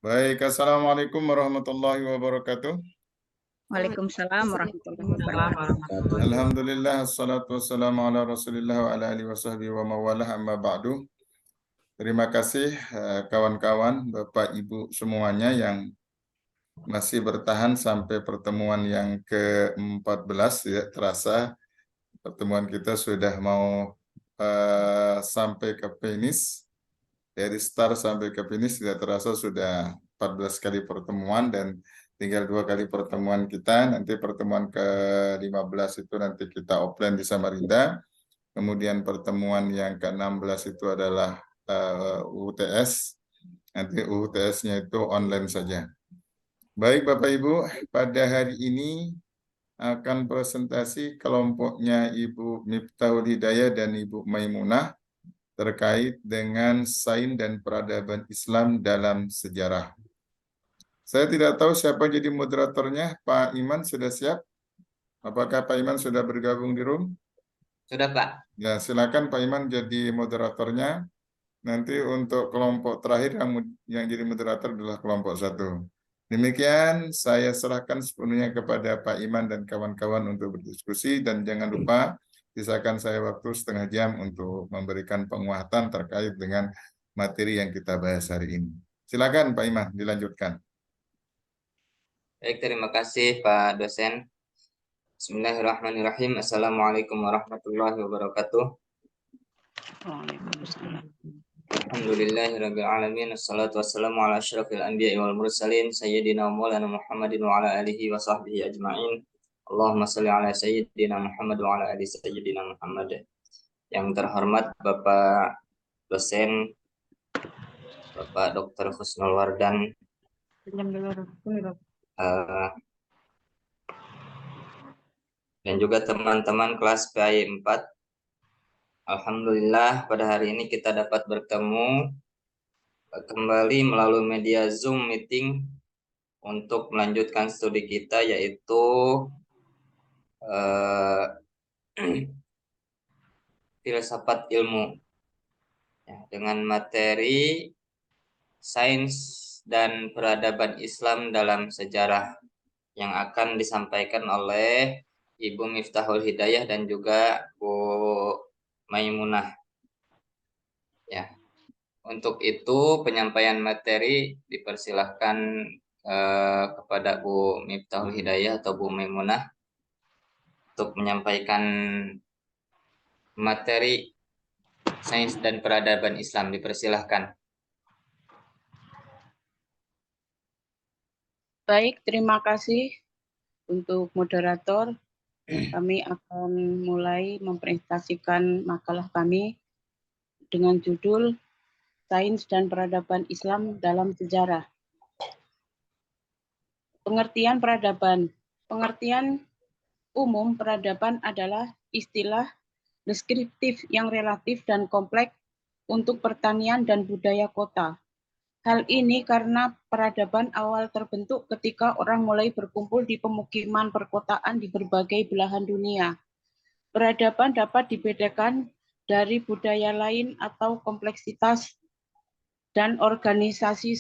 Baik, Assalamualaikum warahmatullahi wabarakatuh. Waalaikumsalam warahmatullahi Waalaikumsalam wabarakatuh. warahmatullahi Alhamdulillah, assalatu wassalamu ala rasulillah wa ala alihi wa sahbihi wa mawalah amma ba'du. Terima kasih kawan-kawan, Bapak Ibu semuanya yang masih bertahan sampai pertemuan yang ke-14 ya. Terasa pertemuan kita sudah mau sampai ke finish. Dari start sampai ke finish tidak terasa sudah 14 kali pertemuan dan tinggal 2 kali pertemuan kita. Nanti pertemuan ke-15 itu nanti kita offline di Samarinda. Kemudian pertemuan yang ke-16 itu adalah UTS. Nanti UTS-nya itu online saja. Baik Bapak Ibu, pada hari ini akan presentasi kelompoknya Ibu Miftahul Hidayah dan Ibu Maimunah terkait dengan sains dan peradaban Islam dalam sejarah. Saya tidak tahu siapa jadi moderatornya. Pak Iman sudah siap? Apakah Pak Iman sudah bergabung di room? Sudah, Pak. Ya, silakan Pak Iman jadi moderatornya. Nanti untuk kelompok terakhir yang jadi moderator adalah kelompok 1. Demikian saya serahkan sepenuhnya kepada Pak Iman dan kawan-kawan untuk berdiskusi dan jangan lupa sisakan saya waktu setengah jam untuk memberikan penguatan terkait dengan materi yang kita bahas hari ini. Silakan Pak Iman, dilanjutkan. Baik, terima kasih Pak dosen. Bismillahirrahmanirrahim. Assalamualaikum warahmatullahi wabarakatuh. Waalaikumsalam. Alhamdulillahirabbil alamin. Wassalatu wassalamu ala asyrafil anbiya'i wal mursalin sayyidina Maulana Muhammadin wa ala alihi wa sahbihi ajma'in. Allahumma shalli ala sayyidina Muhammad wa ala ali sayyidina Muhammad. Yang terhormat Bapak dosen, Bapak Dr. Husnul Wardan, dan juga teman-teman kelas PAI 4. Alhamdulillah pada hari ini kita dapat bertemu kembali melalui media Zoom meeting untuk melanjutkan studi kita, yaitu filsafat ilmu ya, dengan materi sains dan peradaban Islam dalam sejarah yang akan disampaikan oleh Ibu Miftahul Hidayah dan juga Bu Maimunah. Ya, untuk itu penyampaian materi dipersilahkan kepada Bu Miftahul Hidayah atau Bu Maimunah untuk menyampaikan materi sains dan peradaban Islam. Dipersilahkan. Baik, terima kasih untuk moderator. Kami akan mulai mempresentasikan makalah kami dengan judul Sains dan Peradaban Islam dalam Sejarah. Pengertian peradaban. Pengertian umum peradaban adalah istilah deskriptif yang relatif dan kompleks untuk pertanian dan budaya kota. Hal ini karena peradaban awal terbentuk ketika orang mulai berkumpul di pemukiman perkotaan di berbagai belahan dunia. Peradaban dapat dibedakan dari budaya lain atau kompleksitas dan organisasi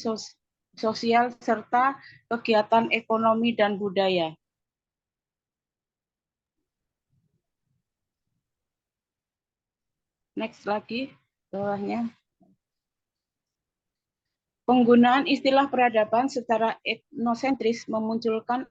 sosial serta kegiatan ekonomi dan budaya. Next lagi, bawahnya. Penggunaan istilah peradaban secara etnosentris memunculkan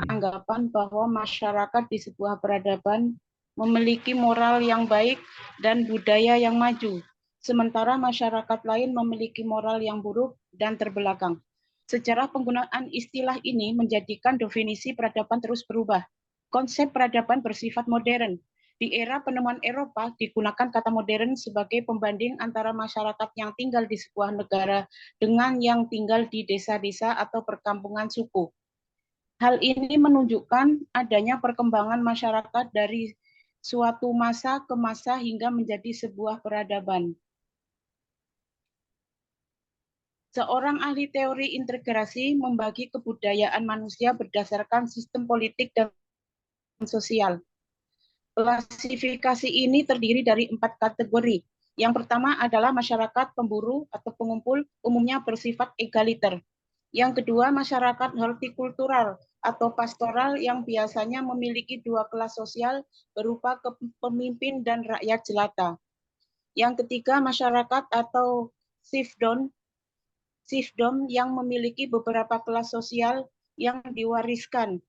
anggapan bahwa masyarakat di sebuah peradaban memiliki moral yang baik dan budaya yang maju, sementara masyarakat lain memiliki moral yang buruk dan terbelakang. Sejarah penggunaan istilah ini menjadikan definisi peradaban terus berubah. Konsep peradaban bersifat modern. Di era penemuan Eropa, digunakan kata modern sebagai pembanding antara masyarakat yang tinggal di sebuah negara dengan yang tinggal di desa-desa atau perkampungan suku. Hal ini menunjukkan adanya perkembangan masyarakat dari suatu masa ke masa hingga menjadi sebuah peradaban. Seorang ahli teori integrasi membagi kebudayaan manusia berdasarkan sistem politik dan sosial. Klasifikasi ini terdiri dari 4 kategori, Yang pertama adalah masyarakat pemburu atau pengumpul, umumnya bersifat egaliter. Yang kedua, masyarakat hortikultural atau pastoral yang biasanya memiliki dua kelas sosial berupa pemimpin dan rakyat jelata. Yang ketiga, masyarakat atau serfdom yang memiliki beberapa kelas sosial yang diwariskan,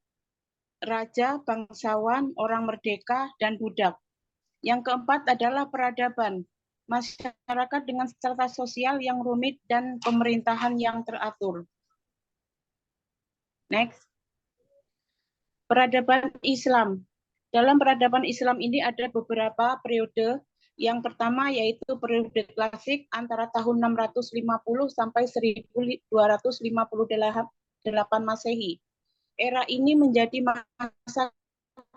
raja, bangsawan, orang merdeka, dan budak. Yang keempat adalah peradaban, masyarakat dengan strata sosial yang rumit dan pemerintahan yang teratur. Next. Peradaban Islam. Dalam peradaban Islam ini ada beberapa periode. Yang pertama yaitu periode klasik antara tahun 650 sampai 1258 Masehi. Era ini menjadi masa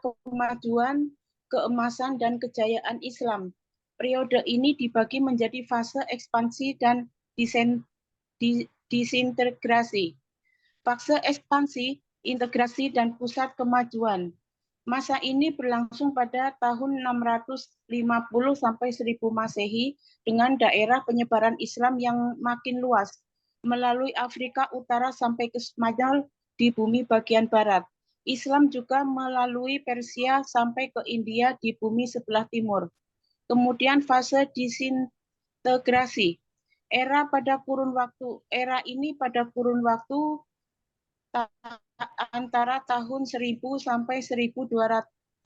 kemajuan, keemasan, dan kejayaan Islam. Periode ini dibagi menjadi fase ekspansi dan disintegrasi. Fase ekspansi, integrasi, dan pusat kemajuan. Masa ini berlangsung pada tahun 650 sampai 1000 Masehi dengan daerah penyebaran Islam yang makin luas melalui Afrika Utara sampai ke Spanyol di bumi bagian barat. Islam juga melalui Persia sampai ke India di bumi sebelah timur. Kemudian fase disintegrasi. Era ini pada kurun waktu antara tahun 1000 sampai 1250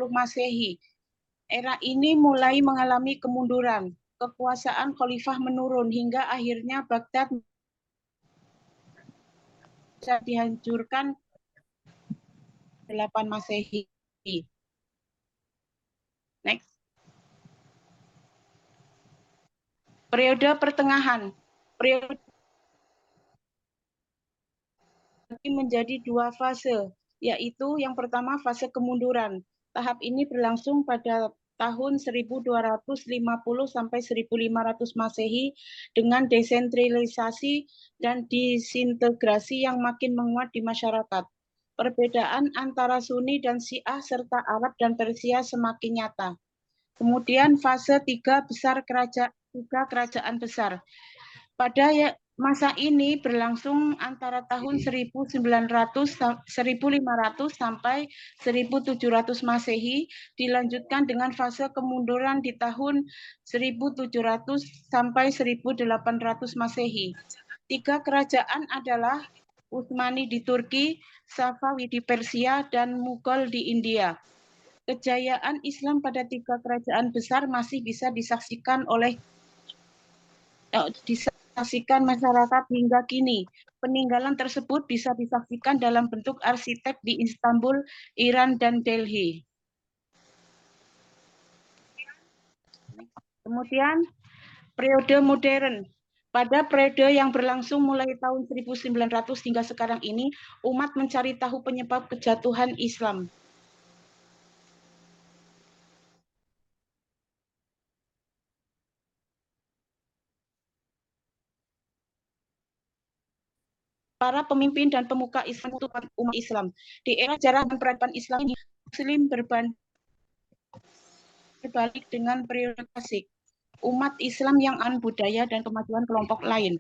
Masehi. Era ini mulai mengalami kemunduran. Kekuasaan khalifah menurun hingga akhirnya Baghdad bisa dihancurkan 8 Masehi. Next. Periode pertengahan. Periode menjadi dua fase, yaitu yang pertama fase kemunduran. Tahap ini berlangsung pada tahun 1250 sampai 1500 Masehi dengan desentralisasi dan disintegrasi yang makin menguat di masyarakat. Perbedaan antara Sunni dan Syiah serta Arab dan Persia semakin nyata. Kemudian fase tiga kerajaan besar. Pada masa ini berlangsung antara tahun 1500 sampai 1700 Masehi, dilanjutkan dengan fase kemunduran di tahun 1700 sampai 1800 Masehi. Tiga kerajaan adalah Utsmani di Turki, Safawi di Persia, dan Mughal di India. Kejayaan Islam pada tiga kerajaan besar masih bisa disaksikan masyarakat hingga kini. Peninggalan tersebut bisa disaksikan dalam bentuk arsitek di Istanbul, Iran, dan Delhi. Kemudian, periode modern. Pada periode yang berlangsung mulai tahun 1900 hingga sekarang ini, umat mencari tahu penyebab kejatuhan Islam. Para pemimpin dan pemuka Islam untuk umat Islam. Di era sejarah dan peradaban Islam ini, Muslim berbalik dengan periode klasik. Umat Islam yang an budaya dan kemajuan kelompok lain.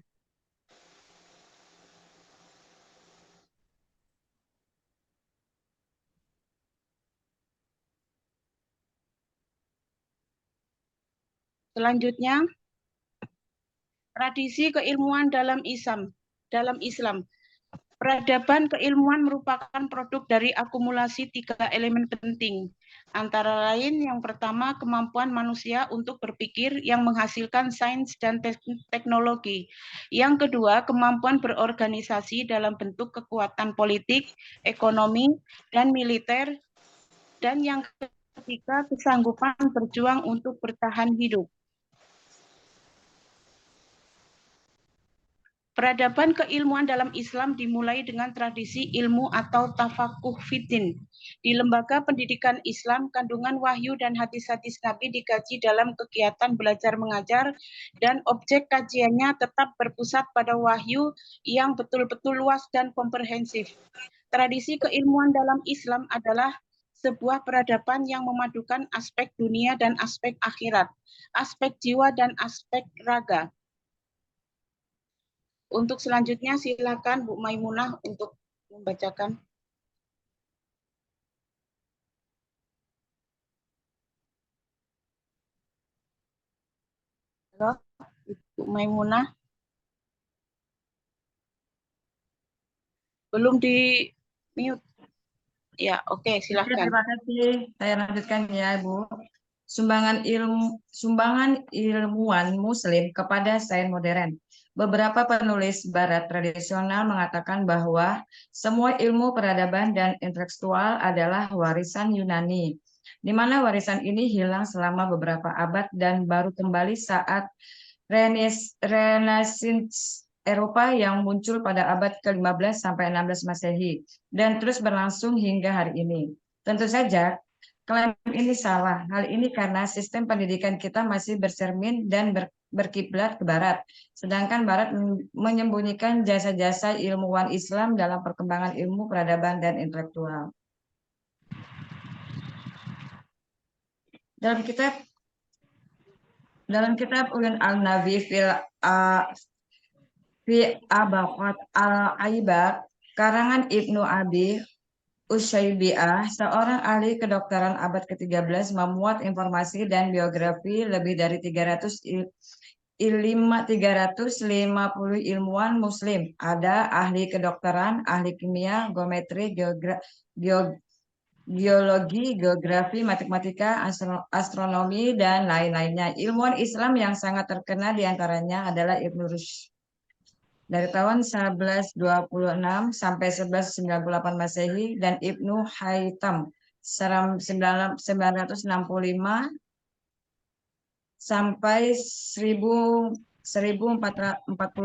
Selanjutnya, tradisi keilmuan dalam Islam. Peradaban keilmuan merupakan produk dari akumulasi tiga elemen penting. Antara lain, yang pertama, kemampuan manusia untuk berpikir yang menghasilkan sains dan teknologi. Yang kedua, kemampuan berorganisasi dalam bentuk kekuatan politik, ekonomi, dan militer. Dan yang ketiga, kesanggupan berjuang untuk bertahan hidup. Peradaban keilmuan dalam Islam dimulai dengan tradisi ilmu atau tafakuh fitin. Di lembaga pendidikan Islam, kandungan wahyu dan hadis-hadis Nabi dikaji dalam kegiatan belajar mengajar dan objek kajiannya tetap berpusat pada wahyu yang betul-betul luas dan komprehensif. Tradisi keilmuan dalam Islam adalah sebuah peradaban yang memadukan aspek dunia dan aspek akhirat, aspek jiwa dan aspek raga. Untuk selanjutnya silakan Bu Maimunah untuk membacakan. Halo, Bu Maimunah. Belum di mute. Ya, oke, silakan. Terima kasih. Saya lanjutkan ya, Bu. Sumbangan ilmuwan Muslim kepada sains modern. Beberapa penulis Barat tradisional mengatakan bahwa semua ilmu peradaban dan intelektual adalah warisan Yunani, di mana warisan ini hilang selama beberapa abad dan baru kembali saat Renaissance Eropa yang muncul pada abad ke-15 sampai 16 Masehi dan terus berlangsung hingga hari ini. Tentu saja klaim ini salah. Hal ini karena sistem pendidikan kita masih bercermin dan berkiblat ke Barat, sedangkan Barat menyembunyikan jasa-jasa ilmuwan Islam dalam perkembangan ilmu peradaban dan intelektual. Dalam kitab Ulun al-Nabi fi Abakat al-Aibak, karangan Ibnu Abi Usyaibiah, seorang ahli kedokteran abad ke-13, memuat informasi dan biografi lebih dari 350 ilmuwan muslim. Ada ahli kedokteran, ahli kimia, geometri, geologi, geografi, matematika, astronomi, dan lain-lainnya. Ilmuwan Islam yang sangat terkenal diantaranya adalah Ibnu Rushd. Dari tahun 1126 sampai 1198 Masehi dan Ibnu Haytham 965 sampai 1440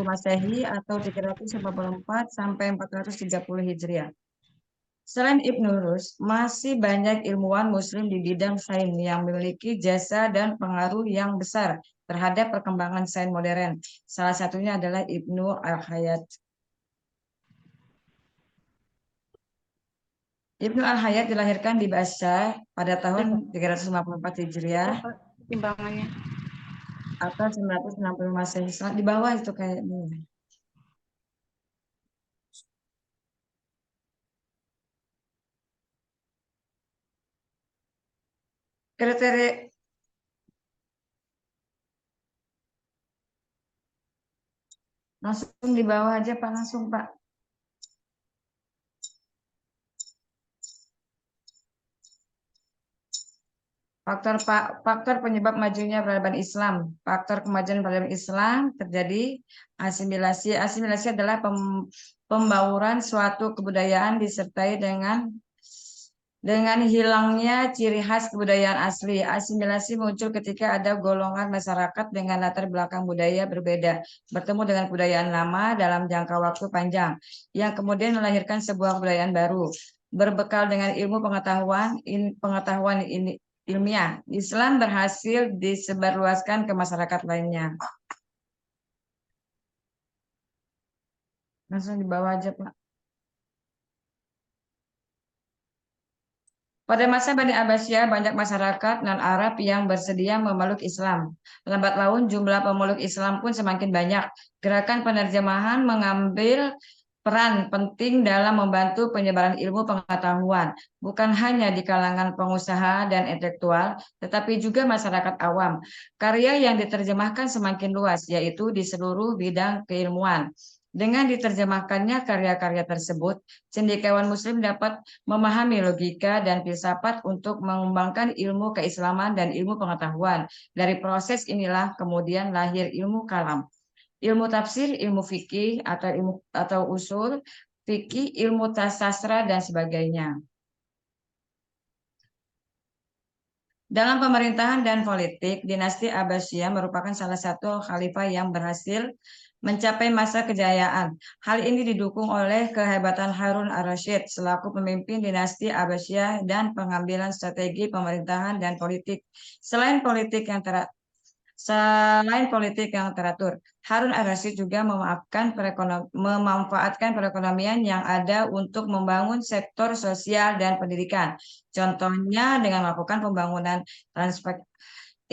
Masehi atau 344 sampai 430 Hijriah. Selain Ibnu Rushd, masih banyak ilmuwan muslim di bidang sains yang memiliki jasa dan pengaruh yang besar terhadap perkembangan sains modern. Salah satunya adalah Ibnu al-Hayat. Ibnu al-Hayat dilahirkan di Basra pada tahun 354 Hijriah Timbangannya. atau 960 Masehi. Di bawah itu kayaknya. Kriteria langsung di bawah aja Pak, langsung Pak. Faktor penyebab majunya peradaban Islam. Faktor kemajuan peradaban Islam terjadi asimilasi. Asimilasi adalah pembauran suatu kebudayaan disertai dengan hilangnya ciri khas kebudayaan asli. Asimilasi muncul ketika ada golongan masyarakat dengan latar belakang budaya berbeda bertemu dengan kebudayaan lama dalam jangka waktu panjang, yang kemudian melahirkan sebuah kebudayaan baru. Berbekal dengan ilmu pengetahuan ilmiah, Islam berhasil disebarluaskan ke masyarakat lainnya. Langsung di bawah aja, Pak. Pada masa Bani Abbasiyah, banyak masyarakat non-Arab yang bersedia memeluk Islam. Lambat laun jumlah pemeluk Islam pun semakin banyak. Gerakan penerjemahan mengambil peran penting dalam membantu penyebaran ilmu pengetahuan, bukan hanya di kalangan pengusaha dan intelektual, tetapi juga masyarakat awam. Karya yang diterjemahkan semakin luas, yaitu di seluruh bidang keilmuan. Dengan diterjemahkannya karya-karya tersebut, cendekiawan Muslim dapat memahami logika dan filsafat untuk mengembangkan ilmu keislaman dan ilmu pengetahuan. Dari proses inilah kemudian lahir ilmu kalam, ilmu tafsir, ilmu fikih atau usul fikih, ilmu sastra dan sebagainya. Dalam pemerintahan dan politik, dinasti Abbasiyah merupakan salah satu khalifah yang berhasil mencapai masa kejayaan. Hal ini didukung oleh kehebatan Harun ar-Rasyid selaku pemimpin dinasti Abbasiyah dan pengambilan strategi pemerintahan dan politik. Selain politik yang Selain politik yang teratur, Harun Ar-Rasyid juga memanfaatkan perekonomian yang ada untuk membangun sektor sosial dan pendidikan. Contohnya dengan melakukan pembangunan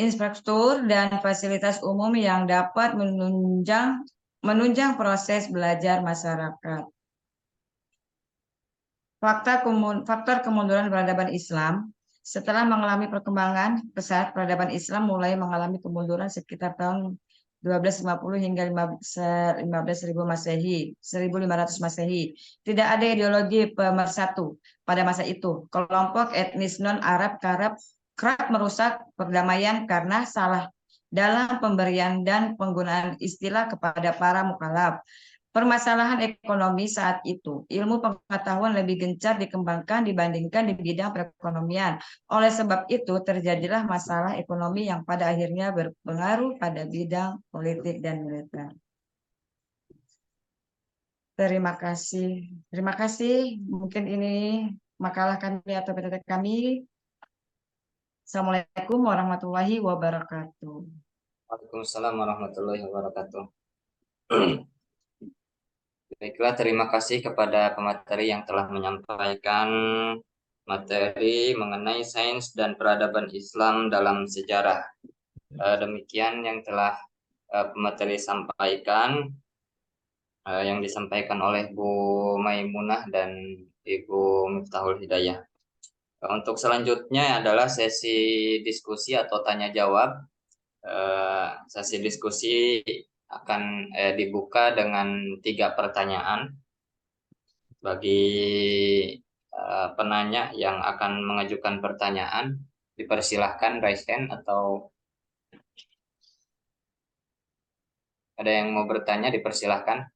infrastruktur dan fasilitas umum yang dapat menunjang proses belajar masyarakat. Faktor kemunduran peradaban Islam. Setelah mengalami perkembangan pesat, peradaban Islam mulai mengalami kemunduran sekitar tahun 1250 hingga 1500 Masehi. Tidak ada ideologi pemersatu pada masa itu. Kelompok etnis non-Arab kerap merusak perdamaian karena salah dalam pemberian dan penggunaan istilah kepada para mukallaf. Permasalahan ekonomi saat itu, ilmu pengetahuan lebih gencar dikembangkan dibandingkan di bidang perekonomian. Oleh sebab itu, terjadilah masalah ekonomi yang pada akhirnya berpengaruh pada bidang politik dan militer. Terima kasih. Terima kasih. Mungkin ini makalah kami atau PTT kami. Assalamualaikum warahmatullahi wabarakatuh. Waalaikumsalam warahmatullahi wabarakatuh. Baiklah, terima kasih kepada pemateri yang telah menyampaikan materi mengenai sains dan peradaban Islam dalam sejarah. Demikian yang telah pemateri sampaikan, yang disampaikan oleh Bu Maimunah dan Ibu Miftahul Hidayah. Untuk selanjutnya adalah sesi diskusi atau tanya jawab. Sesi diskusi akan dibuka dengan 3 pertanyaan bagi penanya yang akan mengajukan pertanyaan. Dipersilahkan raise hand atau ada yang mau bertanya, dipersilahkan.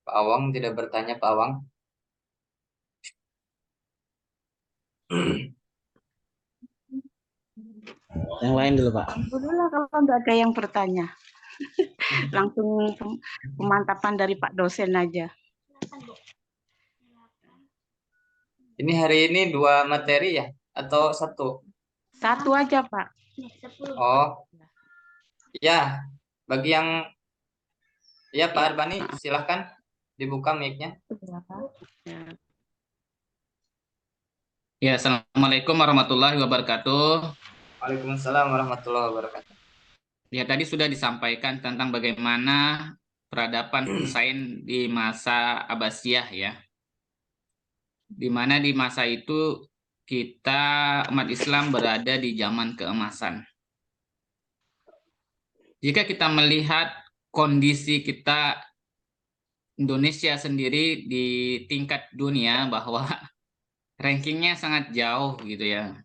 Pak Awang tidak bertanya, Pak Awang. Yang lain dulu, Pak. Alhamdulillah kalau nggak ada yang bertanya. Langsung pemantapan dari Pak dosen aja. Ini hari ini 2 materi ya? Atau 1? 1 aja, Pak. Oh, ya. Bagi yang... Ya, Pak Arbani, silahkan dibuka mic-nya. Ya, Assalamualaikum warahmatullahi wabarakatuh. Waalaikumsalam warahmatullahi wabarakatuh. Ya, tadi sudah disampaikan tentang bagaimana peradaban sains di masa Abbasiyah ya. Di mana di masa itu kita umat Islam berada di zaman keemasan. Jika kita melihat kondisi kita Indonesia sendiri di tingkat dunia bahwa rankingnya sangat jauh gitu ya.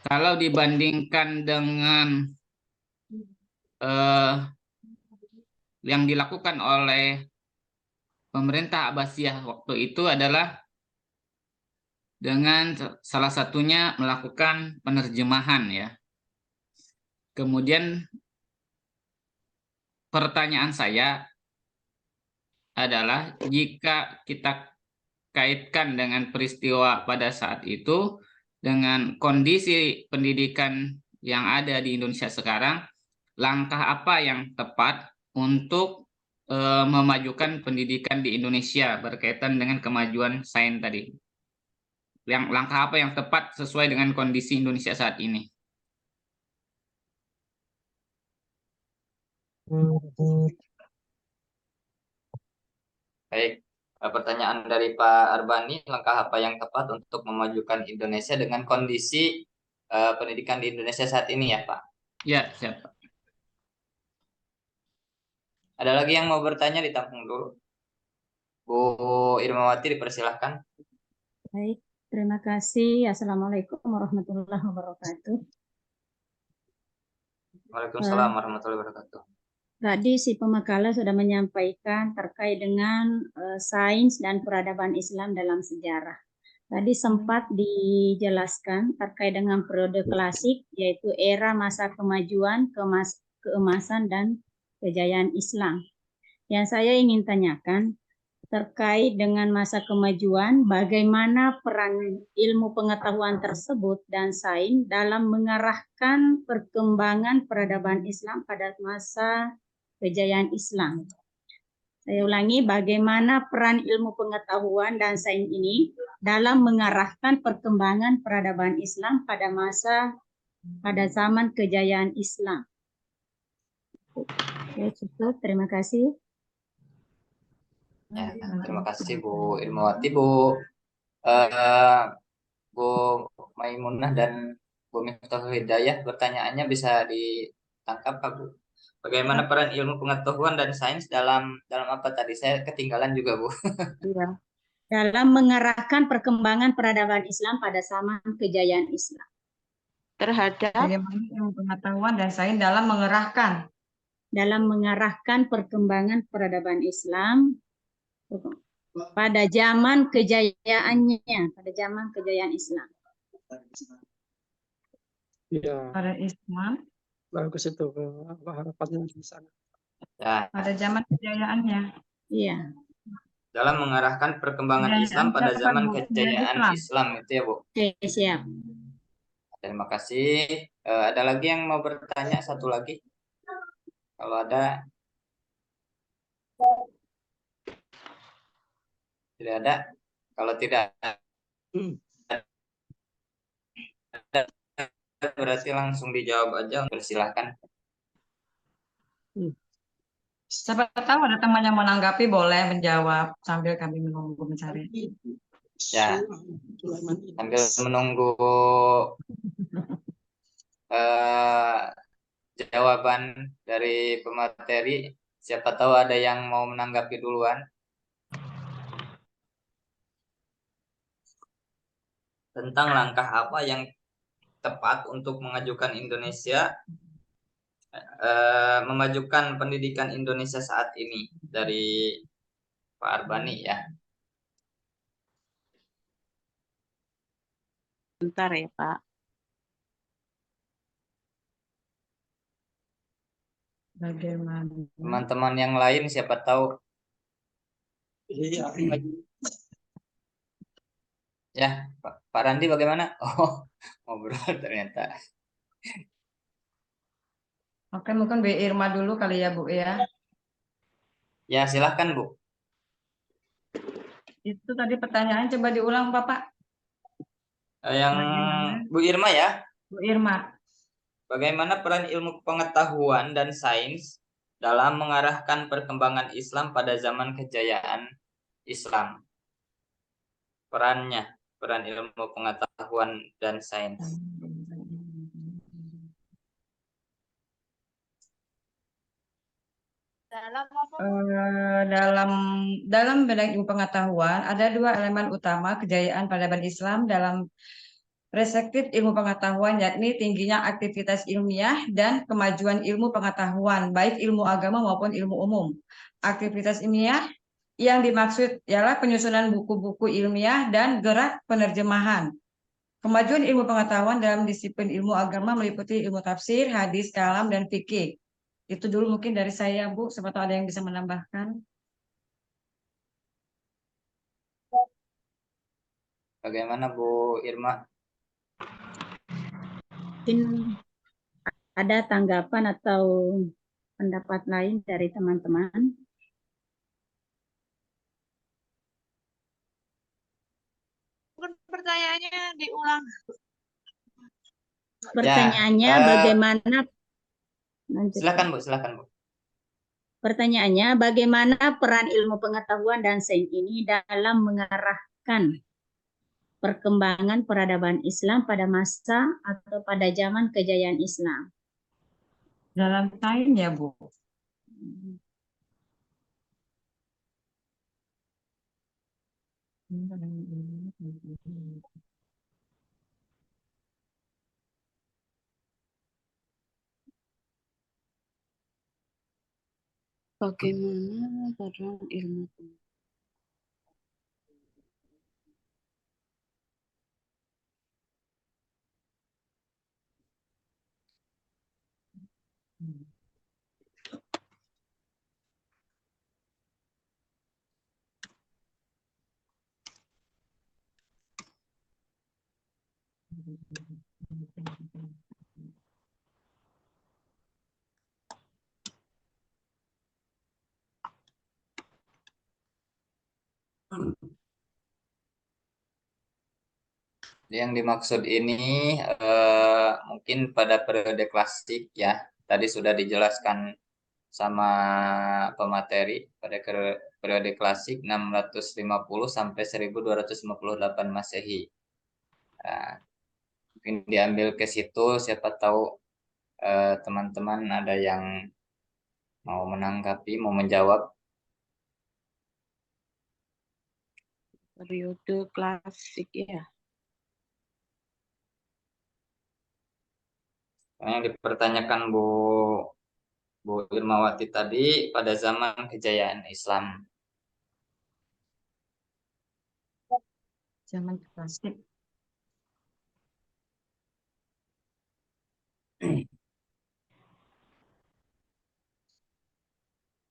Kalau dibandingkan dengan yang dilakukan oleh pemerintah Abbasiyah waktu itu adalah dengan salah satunya melakukan penerjemahan ya. Kemudian pertanyaan saya adalah jika kita kaitkan dengan peristiwa pada saat itu dengan kondisi pendidikan yang ada di Indonesia sekarang, langkah apa yang tepat untuk memajukan pendidikan di Indonesia berkaitan dengan kemajuan sains tadi? Langkah apa yang tepat sesuai dengan kondisi Indonesia saat ini? Baik, pertanyaan dari Pak Arbani, langkah apa yang tepat untuk memajukan Indonesia dengan kondisi pendidikan di Indonesia saat ini ya, Pak? Ya, siap. Ada lagi yang mau bertanya, ditampung dulu. Bu Irmawati, dipersilahkan. Baik, terima kasih. Assalamualaikum warahmatullahi wabarakatuh. Waalaikumsalam warahmatullahi wabarakatuh. Tadi si pemakalah sudah menyampaikan terkait dengan sains dan peradaban Islam dalam sejarah. Tadi sempat dijelaskan terkait dengan periode klasik, yaitu era masa kemajuan, keemasan, dan kejayaan Islam. Yang saya ingin tanyakan, terkait dengan masa kemajuan, bagaimana peran ilmu pengetahuan tersebut dan sains dalam mengarahkan perkembangan peradaban Islam pada masa kejayaan Islam. Saya ulangi, bagaimana peran ilmu pengetahuan dan sains ini dalam mengarahkan perkembangan peradaban Islam pada zaman kejayaan Islam. Ya, cukup. Terima kasih. Ya, terima kasih Bu Ilmawati, Bu Maimunah dan Bu Miftahul Hidayah. Pertanyaannya bisa ditangkap Pak Bu? Bagaimana peran ilmu pengetahuan dan sains dalam apa tadi? Saya ketinggalan juga Bu. Ya. Dalam mengarahkan perkembangan peradaban Islam pada zaman kejayaan Islam. Terhadap Bagaimana ilmu pengetahuan dan sains dalam mengarahkan perkembangan peradaban Islam pada zaman kejayaannya, pada zaman kejayaan Islam. Ya, pada Islam bagus itu harapannya di sana. Ya, pada zaman kejayaannya. Iya. dalam mengarahkan perkembangan Kejayaan Islam pada siapa, zaman Bu? kejayaan Islam. Islam itu ya Bu. Oke, siap. Terima kasih. Ada lagi yang mau bertanya satu lagi? Kalau ada, tidak ada. Kalau tidak ada, berarti langsung dijawab aja. Silahkan. Siapa tahu ada teman yang menanggapi boleh menjawab sambil kami menunggu mencari. Ya, sambil menunggu jawaban dari pemateri. Siapa tahu ada yang mau menanggapi duluan. Tentang langkah apa yang tepat untuk mengajukan Indonesia memajukan pendidikan Indonesia saat ini dari Pak Arbani ya. bentar ya Pak. Bagaimana? Teman-teman yang lain siapa tahu Iya, ya. Pak Randi bagaimana? Oh, ngobrol ternyata. Oke, mungkin Bu Irma dulu kali ya Bu ya. Ya silahkan Bu. Itu tadi pertanyaan coba diulang Bapak. Yang Bagaimana? Bu Irma ya. Bu Irma. Bagaimana peran ilmu pengetahuan dan sains dalam mengarahkan perkembangan Islam pada zaman kejayaan Islam? Peran ilmu pengetahuan dan sains. Dalam bidang ilmu pengetahuan ada dua elemen utama kejayaan peradaban Islam dalam perspektif ilmu pengetahuan, yakni tingginya aktivitas ilmiah dan kemajuan ilmu pengetahuan, baik ilmu agama maupun ilmu umum. Aktivitas ilmiah yang dimaksud ialah penyusunan buku-buku ilmiah dan gerak penerjemahan. Kemajuan ilmu pengetahuan dalam disiplin ilmu agama meliputi ilmu tafsir, hadis, kalam, dan fikih. Itu dulu mungkin dari saya, Bu. Siapa tahu ada yang bisa menambahkan. Bagaimana Bu Irma? Mungkin ada tanggapan atau pendapat lain dari teman-teman? Pertanyaannya diulang. Pertanyaannya bagaimana? Silakan Bu. Pertanyaannya, bagaimana peran ilmu pengetahuan dan sains ini dalam mengarahkan perkembangan peradaban Islam pada masa atau pada zaman kejayaan Islam? Dalam sains ya, Bu. Bagaimana peran ilmu pengetahuan? Yang dimaksud ini mungkin pada periode klasik ya. Tadi sudah dijelaskan sama pemateri pada periode klasik 650 sampai 1258 Masehi. Nah, mungkin diambil ke situ, siapa tahu teman-teman ada yang mau menanggapi, mau menjawab. Periode klasik ya. Yang dipertanyakan Bu Irmawati tadi pada zaman kejayaan Islam. Zaman klasik.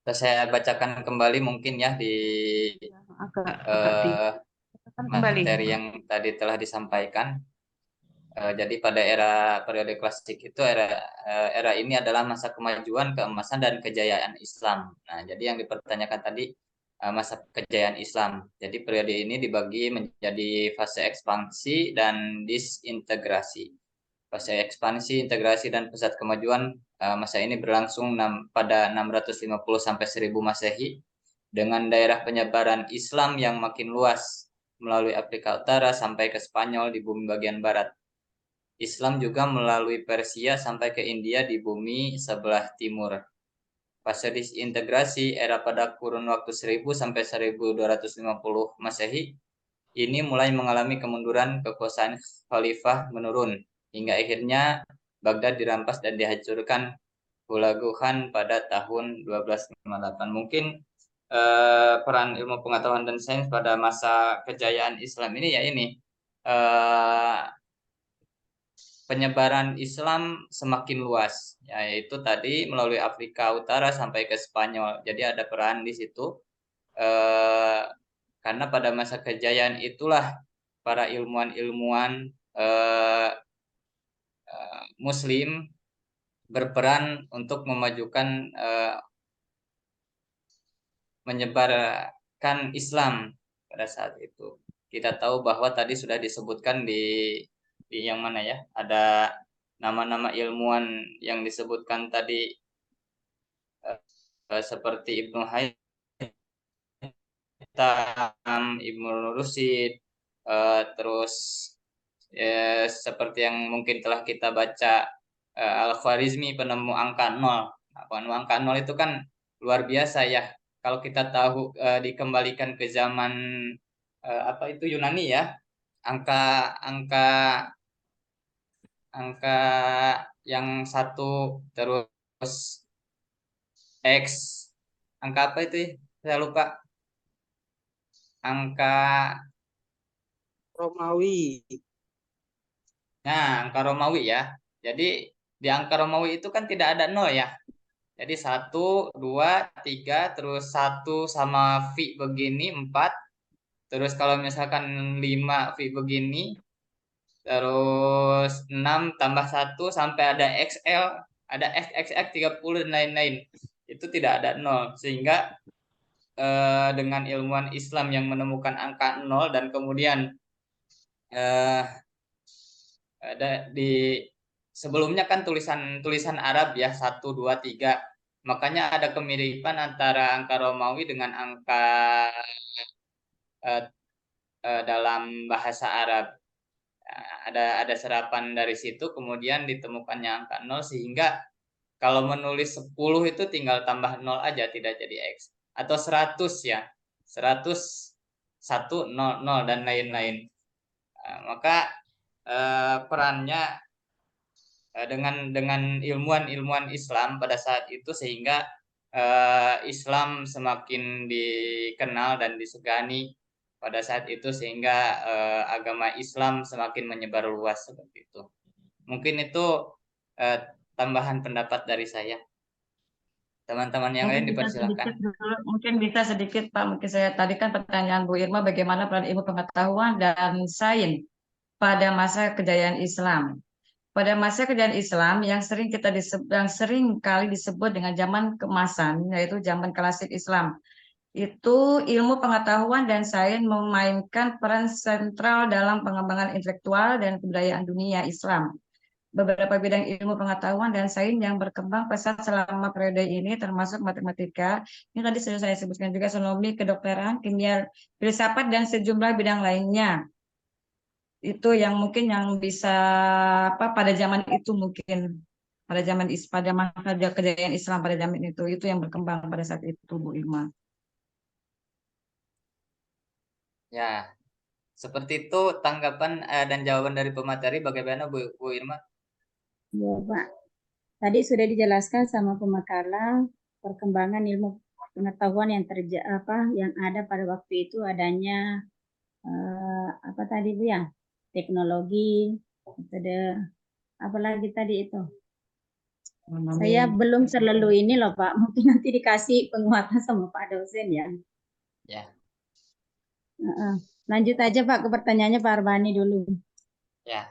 Saya bacakan kembali mungkin ya di Agak materi kembali. yang tadi telah disampaikan. Jadi pada periode klasik itu era ini adalah masa kemajuan, keemasan dan kejayaan Islam. Nah, jadi yang dipertanyakan tadi masa kejayaan Islam. Jadi periode ini dibagi menjadi fase ekspansi dan disintegrasi. Fase ekspansi, integrasi dan pusat kemajuan masa ini berlangsung pada 650 sampai 1000 Masehi dengan daerah penyebaran Islam yang makin luas melalui Afrika Utara sampai ke Spanyol di bumi bagian barat. Islam juga melalui Persia sampai ke India di bumi sebelah timur. Fase disintegrasi era pada kurun waktu 1000 sampai 1250 Masehi ini mulai mengalami kemunduran kekuasaan khalifah menurun hingga akhirnya Baghdad dirampas dan dihancurkan Hulaguhan pada tahun 1258. Mungkin peran ilmu pengetahuan dan sains pada masa kejayaan Islam ini ya ini penyebaran Islam semakin luas, yaitu tadi melalui Afrika Utara sampai ke Spanyol. Jadi ada peran di situ, karena pada masa kejayaan itulah para ilmuwan-ilmuwan Muslim berperan untuk memajukan menyebarkan Islam pada saat itu. Kita tahu bahwa tadi sudah disebutkan di yang mana ya, ada nama-nama ilmuwan yang disebutkan tadi seperti Ibnu Haytham, Ibnu Rusyid, terus seperti yang mungkin telah kita baca Al-Khwarizmi, penemu angka 0. Nah, penemu angka 0 itu kan luar biasa ya. Kalau kita tahu dikembalikan ke zaman apa itu Yunani ya, angka yang 1 terus X, angka apa itu ya? Saya lupa. Angka Romawi. Nah, angka Romawi ya. Jadi di angka Romawi itu kan tidak ada 0 ya. Jadi 1, 2, 3, terus 1 sama V begini 4. Terus kalau misalkan 5 V begini, terus 6 tambah 1 sampai ada XL, ada XXX 30 dan lain-lain. Itu tidak ada 0. Sehingga dengan ilmuwan Islam yang menemukan angka 0 dan kemudian ada di sebelumnya kan tulisan Arab ya 1, 2, 3. Makanya ada kemiripan antara angka Romawi dengan angka dalam bahasa Arab. Ada serapan dari situ, kemudian ditemukannya angka 0 sehingga kalau menulis 10 itu tinggal tambah 0 aja, tidak jadi X. Atau 100 ya, 100, 1, 0, 0 dan lain-lain. Maka perannya dengan ilmuwan Islam pada saat itu sehingga Islam semakin dikenal dan disegani pada saat itu sehingga agama Islam semakin menyebar luas seperti itu. Mungkin itu tambahan pendapat dari saya. Teman-teman yang lain dipersilakan. Mungkin bisa sedikit Pak. Mungkin saya tadi kan pertanyaan Bu Irma bagaimana peran ilmu pengetahuan dan sains pada masa kejayaan Islam. Pada masa kejayaan Islam yang sering kali disebut dengan zaman keemasan, yaitu zaman klasik Islam, itu ilmu pengetahuan dan sains memainkan peran sentral dalam pengembangan intelektual dan kebudayaan dunia Islam. Beberapa bidang ilmu pengetahuan dan sains yang berkembang pesat selama periode ini termasuk matematika, ini tadi sudah saya sebutkan juga, astronomi, kedokteran, kimia, filsafat, dan sejumlah bidang lainnya. Itu yang mungkin yang bisa pada zaman itu mungkin pada masa kejayaan Islam pada zaman itu yang berkembang pada saat itu, Bu Irma. Ya, seperti itu tanggapan dan jawaban dari pemateri. Bagaimana Bu Irma? Ya, Pak. Tadi sudah dijelaskan sama pemakalah perkembangan ilmu pengetahuan yang ada pada waktu itu, adanya apa tadi Bu ya? Teknologi, metode apa lagi tadi itu? Saya belum terlalu ini loh Pak, mungkin nanti dikasih penguatan sama Pak dosen ya. Ya. Lanjut aja Pak ke pertanyaannya Pak Arbani dulu. Ya.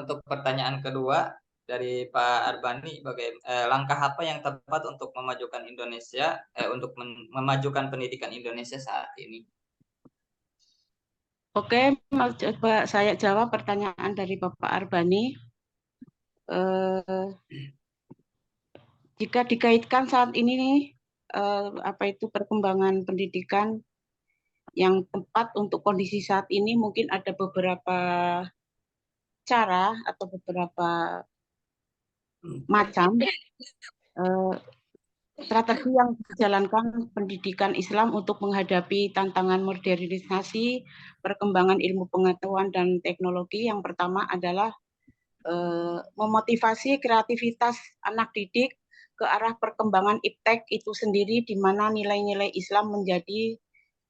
Untuk pertanyaan kedua dari Pak Arbani, langkah apa yang tepat untuk memajukan Indonesia, untuk memajukan pendidikan Indonesia saat ini? Oke, coba saya jawab pertanyaan dari Bapak Arbani. Jika dikaitkan saat ini perkembangan pendidikan yang tepat untuk kondisi saat ini, mungkin ada beberapa cara atau beberapa macam strategi yang dijalankan pendidikan Islam untuk menghadapi tantangan modernisasi, perkembangan ilmu pengetahuan dan teknologi. Yang pertama adalah memotivasi kreativitas anak didik ke arah perkembangan iptek itu sendiri, di mana nilai-nilai Islam menjadi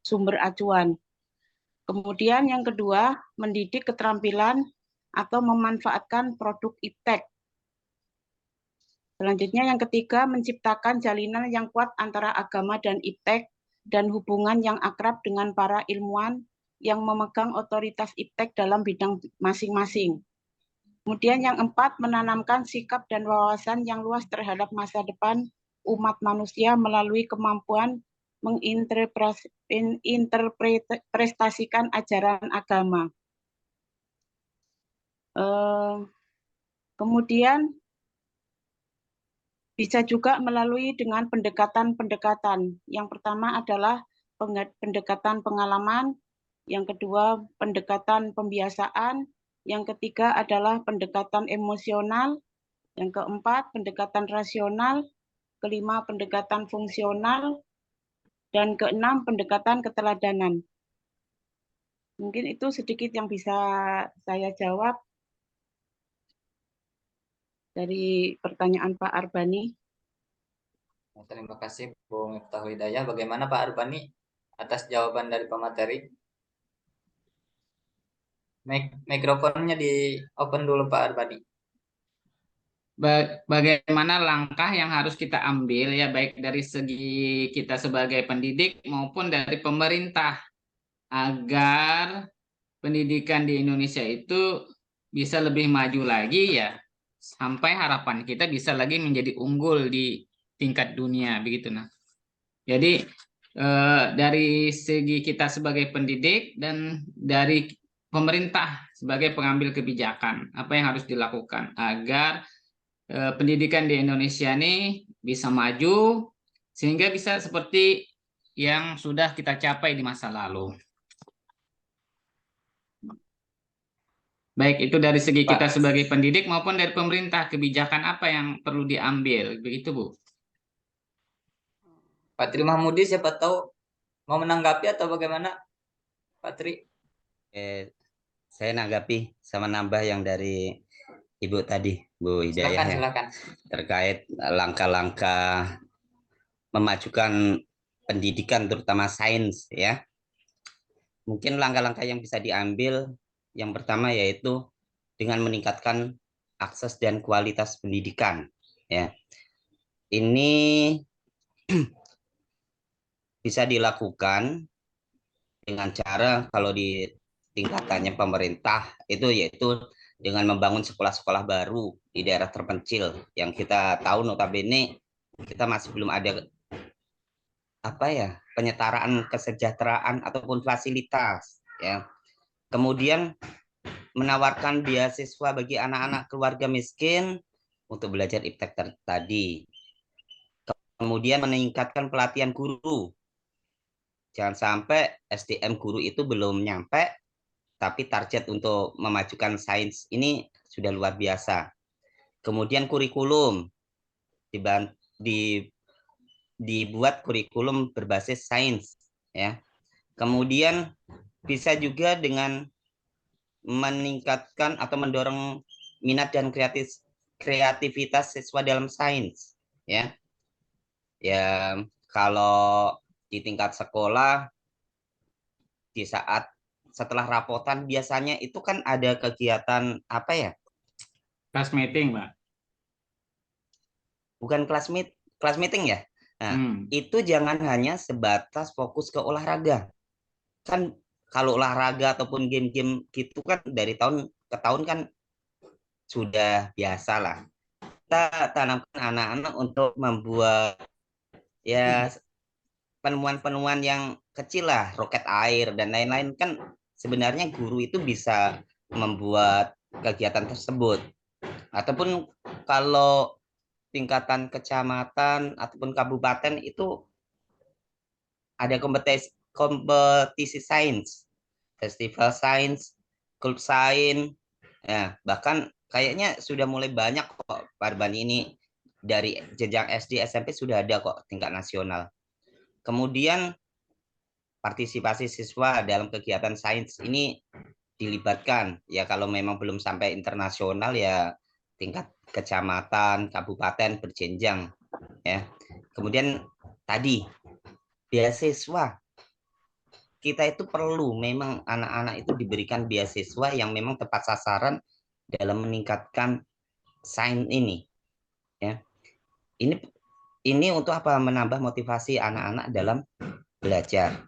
sumber acuan. Kemudian yang kedua, mendidik keterampilan atau memanfaatkan produk iptek. Selanjutnya yang ketiga, menciptakan jalinan yang kuat antara agama dan iptek dan hubungan yang akrab dengan para ilmuwan yang memegang otoritas iptek dalam bidang masing-masing. Kemudian yang empat, menanamkan sikap dan wawasan yang luas terhadap masa depan umat manusia melalui kemampuan menginterpretasikan ajaran agama. Kemudian bisa juga melalui dengan pendekatan-pendekatan. Yang pertama adalah pendekatan pengalaman, yang kedua pendekatan pembiasaan, yang ketiga adalah pendekatan emosional, yang keempat pendekatan rasional, kelima pendekatan fungsional, dan keenam pendekatan keteladanan. Mungkin itu sedikit yang bisa saya jawab dari pertanyaan Pak Arbani. Terima kasih Bu Miftahul Hidayah. Bagaimana Pak Arbani atas jawaban dari pemateri? Mikrofonnya di open dulu Pak Arbani. Bagaimana langkah yang harus kita ambil ya, baik dari segi kita sebagai pendidik maupun dari pemerintah, agar pendidikan di Indonesia itu bisa lebih maju lagi ya, sampai harapan kita bisa lagi menjadi unggul di tingkat dunia begitu. Nah, jadi dari segi kita sebagai pendidik dan dari pemerintah sebagai pengambil kebijakan, apa yang harus dilakukan agar pendidikan di Indonesia ini bisa maju sehingga bisa seperti yang sudah kita capai di masa lalu. Baik itu dari segi kita sebagai pendidik maupun dari pemerintah, kebijakan apa yang perlu diambil, begitu Bu? Pak Tri Mahmudi, siapa tahu mau menanggapi atau bagaimana Pak Tri? Saya nanggapi sama nambah yang dari Ibu tadi, Bu Hidayah, silakan. Terkait langkah-langkah memajukan pendidikan terutama sains ya. Mungkin langkah-langkah yang bisa diambil yang pertama yaitu dengan meningkatkan akses dan kualitas pendidikan ya. Ini bisa dilakukan dengan cara kalau di tingkatannya pemerintah itu yaitu dengan membangun sekolah-sekolah baru di daerah terpencil yang kita tahu notabene kita masih belum ada penyetaraan kesejahteraan ataupun fasilitas ya. Kemudian menawarkan beasiswa bagi anak-anak keluarga miskin untuk belajar iptek tadi. Kemudian meningkatkan pelatihan guru. Jangan sampai SDM guru itu belum nyampe, tapi target untuk memajukan sains ini sudah luar biasa. Kemudian kurikulum dibuat kurikulum berbasis sains ya. Kemudian bisa juga dengan meningkatkan atau mendorong minat dan kreativitas siswa dalam sains ya. Ya, kalau di tingkat sekolah di saat setelah rapotan biasanya itu kan ada kegiatan apa ya? Class meeting, Pak. Bukan class meeting ya. Nah, itu jangan hanya sebatas fokus ke olahraga. Kan kalau olahraga ataupun game-game gitu kan dari tahun ke tahun kan sudah biasa lah. Kita tanamkan anak-anak untuk membuat ya penemuan-penemuan yang kecil lah, roket air dan lain-lain kan sebenarnya guru itu bisa membuat kegiatan tersebut. Ataupun kalau tingkatan kecamatan ataupun kabupaten itu ada kompetisi sains, festival sains, klub sains, ya, bahkan kayaknya sudah mulai banyak kok Parban ini dari jenjang SD SMP sudah ada kok tingkat nasional. Kemudian partisipasi siswa dalam kegiatan sains ini dilibatkan ya kalau memang belum sampai internasional ya tingkat kecamatan, kabupaten berjenjang ya. Kemudian tadi beasiswa kita itu perlu memang anak-anak itu diberikan beasiswa yang memang tepat sasaran dalam meningkatkan sains ini ya. Ini untuk apa? Menambah motivasi anak-anak dalam belajar.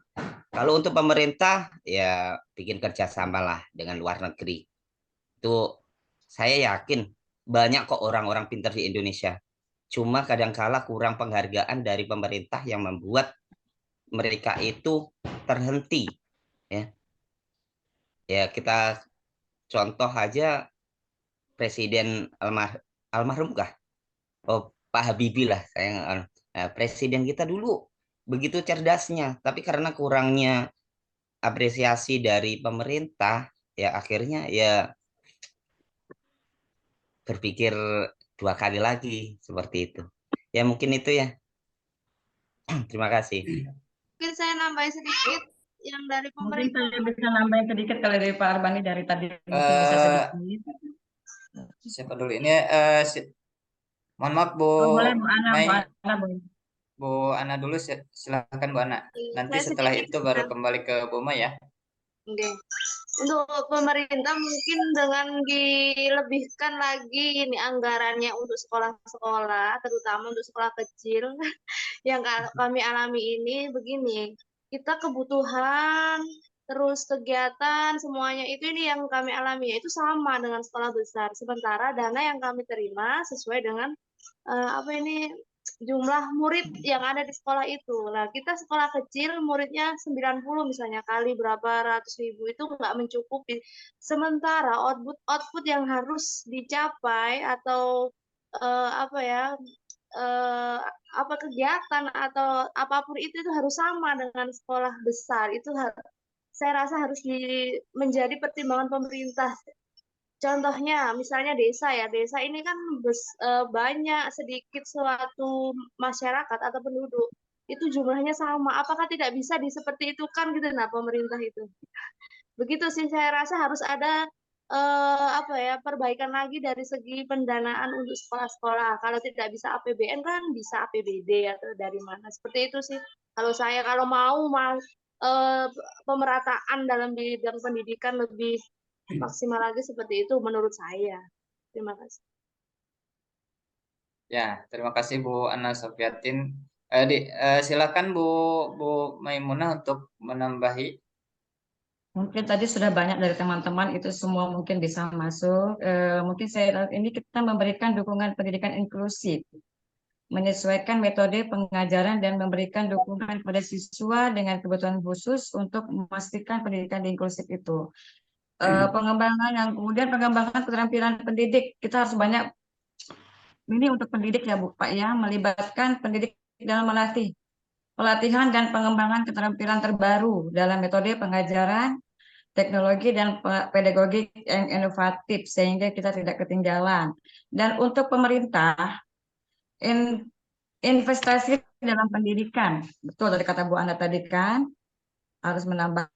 Kalau untuk pemerintah ya bikin kerjasama lah dengan luar negeri. Itu saya yakin banyak kok orang-orang pintar di Indonesia. Cuma kadangkala kurang penghargaan dari pemerintah yang membuat mereka itu terhenti ya. Ya kita contoh aja Presiden almarhum kah? Oh, Pak Habibie lah saya. Nah, presiden kita dulu begitu cerdasnya, tapi karena kurangnya apresiasi dari pemerintah, ya akhirnya ya berpikir dua kali lagi seperti itu. Ya mungkin itu ya. Terima kasih. Mungkin saya nambahin sedikit yang dari Mungkin pemerintah. saya bisa nambahin sedikit kalau dari Pak Arbani dari tadi mungkin bisa sedikit. Siapa dulu ini? Mohon maaf Bu Oh, boleh Bu Ana, Mai. Bu Ana, Bu. Bu Ana dulu silakan Bu Ana. Nanti Saya setelah sedikit itu baru kembali ke Bu Mai ya. Oke. Untuk pemerintah mungkin dengan dilebihkan lagi ini anggarannya untuk sekolah-sekolah, terutama untuk sekolah kecil yang kami alami ini begini. Kita kebutuhan terus kegiatan semuanya itu ini yang kami alami yaitu sama dengan sekolah besar. Sementara dana yang kami terima sesuai dengan jumlah murid yang ada di sekolah itu. Nah, kita sekolah kecil muridnya 90 misalnya kali berapa ratus ribu itu nggak mencukupi. Sementara output yang harus dicapai atau apa kegiatan atau apapun itu harus sama dengan sekolah besar. Itu saya rasa harus menjadi pertimbangan pemerintah. Contohnya, misalnya desa ya, desa ini kan banyak sedikit suatu masyarakat atau penduduk, itu jumlahnya sama. Apakah tidak bisa seperti itu kan gitu, nah pemerintah itu. Begitu sih saya rasa harus ada perbaikan lagi dari segi pendanaan untuk sekolah-sekolah. Kalau tidak bisa APBN kan bisa APBD atau dari mana. Seperti itu sih. Kalau mau pemerataan dalam bidang pendidikan lebih maksimal lagi seperti itu menurut saya. Terima kasih. Ya, terima kasih Bu Ana Sofiatin. Silakan Bu Maimunah untuk menambahi. Mungkin tadi sudah banyak dari teman-teman, itu semua mungkin bisa masuk. Mungkin ini kita memberikan dukungan pendidikan inklusif, menyesuaikan metode pengajaran dan memberikan dukungan pada siswa dengan kebutuhan khusus untuk memastikan pendidikan inklusif itu. Pengembangan yang kemudian pengembangan keterampilan pendidik, kita harus banyak ini untuk pendidik ya Bu Pak ya, melibatkan pendidik dalam melatih pelatihan dan pengembangan keterampilan terbaru dalam metode pengajaran, teknologi dan pedagogi yang inovatif sehingga kita tidak ketinggalan. Dan untuk pemerintah, investasi dalam pendidikan, betul dari kata Bu Ana tadi kan, harus menambah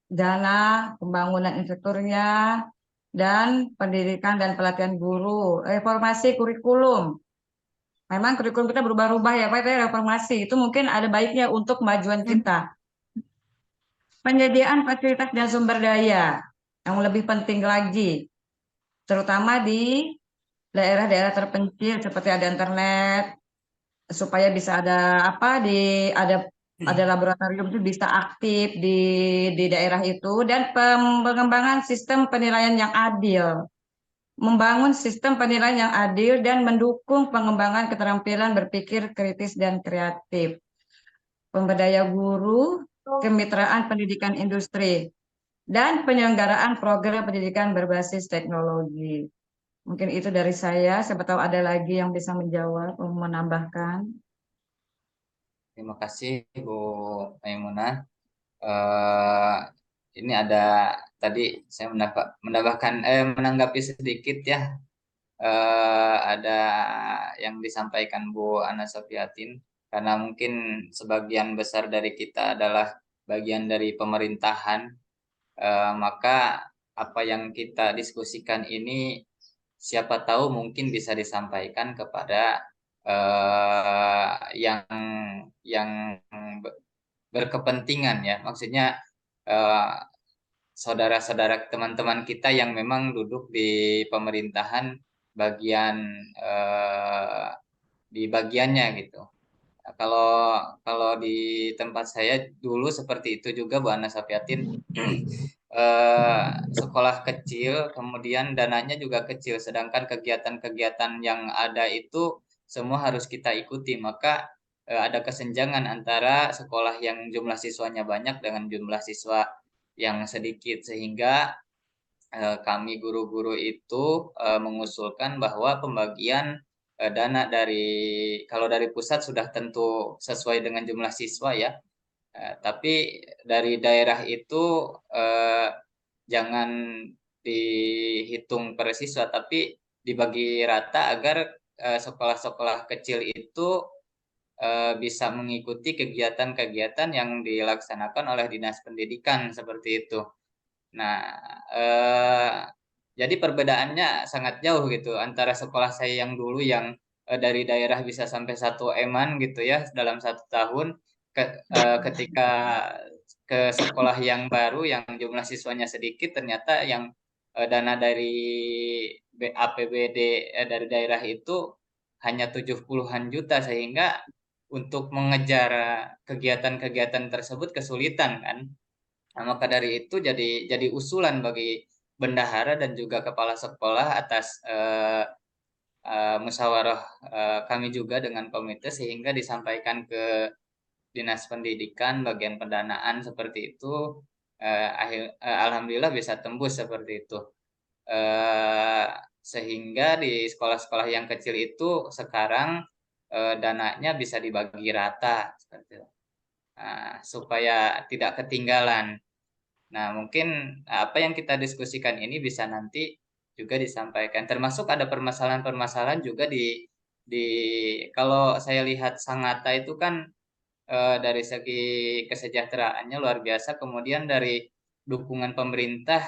dana pembangunan infrastrukturnya dan pendidikan dan pelatihan guru, reformasi kurikulum. Memang kurikulum kita berubah-ubah ya Pak, itu reformasi itu mungkin ada baiknya untuk kemajuan kita. Penyediaan fasilitas dan sumber daya yang lebih penting lagi, terutama di daerah-daerah terpencil seperti ada internet, supaya bisa ada ada laboratorium itu bisa aktif di daerah itu, dan pengembangan sistem penilaian yang adil, membangun sistem penilaian yang adil dan mendukung pengembangan keterampilan berpikir kritis dan kreatif, pemberdaya guru, kemitraan pendidikan industri, dan penyelenggaraan program pendidikan berbasis teknologi. Mungkin itu dari saya. Siapa tahu ada lagi yang bisa menjawab atau menambahkan. Terima kasih Bu Maimunah. Ini ada tadi saya menanggapi sedikit ya. Ada yang disampaikan Bu Ana Sofiatin, karena mungkin sebagian besar dari kita adalah bagian dari pemerintahan, maka apa yang kita diskusikan ini siapa tahu mungkin bisa disampaikan kepada yang berkepentingan ya, maksudnya saudara-saudara teman-teman kita yang memang duduk di pemerintahan di bagiannya gitu. Kalau di tempat saya dulu seperti itu juga Bu Ana Safiatin. Sekolah kecil, kemudian dananya juga kecil, sedangkan kegiatan-kegiatan yang ada itu semua harus kita ikuti, maka ada kesenjangan antara sekolah yang jumlah siswanya banyak dengan jumlah siswa yang sedikit, sehingga kami guru-guru itu mengusulkan bahwa pembagian dana kalau dari pusat sudah tentu sesuai dengan jumlah siswa ya, tapi dari daerah itu jangan dihitung per siswa, tapi dibagi rata agar sekolah-sekolah kecil itu bisa mengikuti kegiatan-kegiatan yang dilaksanakan oleh Dinas Pendidikan seperti itu. Nah, jadi perbedaannya sangat jauh gitu antara sekolah saya yang dulu yang dari daerah bisa sampai 1 eman gitu ya dalam 1 tahun, ketika ke sekolah yang baru yang jumlah siswanya sedikit, ternyata yang dana dari APBD dari daerah itu hanya 70-an juta, sehingga untuk mengejar kegiatan-kegiatan tersebut kesulitan kan. Nah, maka dari itu jadi usulan bagi bendahara dan juga kepala sekolah atas musyawarah kami juga dengan komite, sehingga disampaikan ke Dinas Pendidikan bagian pendanaan seperti itu. Alhamdulillah bisa tembus seperti itu, sehingga di sekolah-sekolah yang kecil itu sekarang dananya bisa dibagi rata seperti itu. Supaya tidak ketinggalan. Nah, mungkin apa yang kita diskusikan ini bisa nanti juga disampaikan. Termasuk ada permasalahan-permasalahan juga kalau saya lihat Sangatta itu kan dari segi kesejahteraannya luar biasa. Kemudian dari dukungan pemerintah,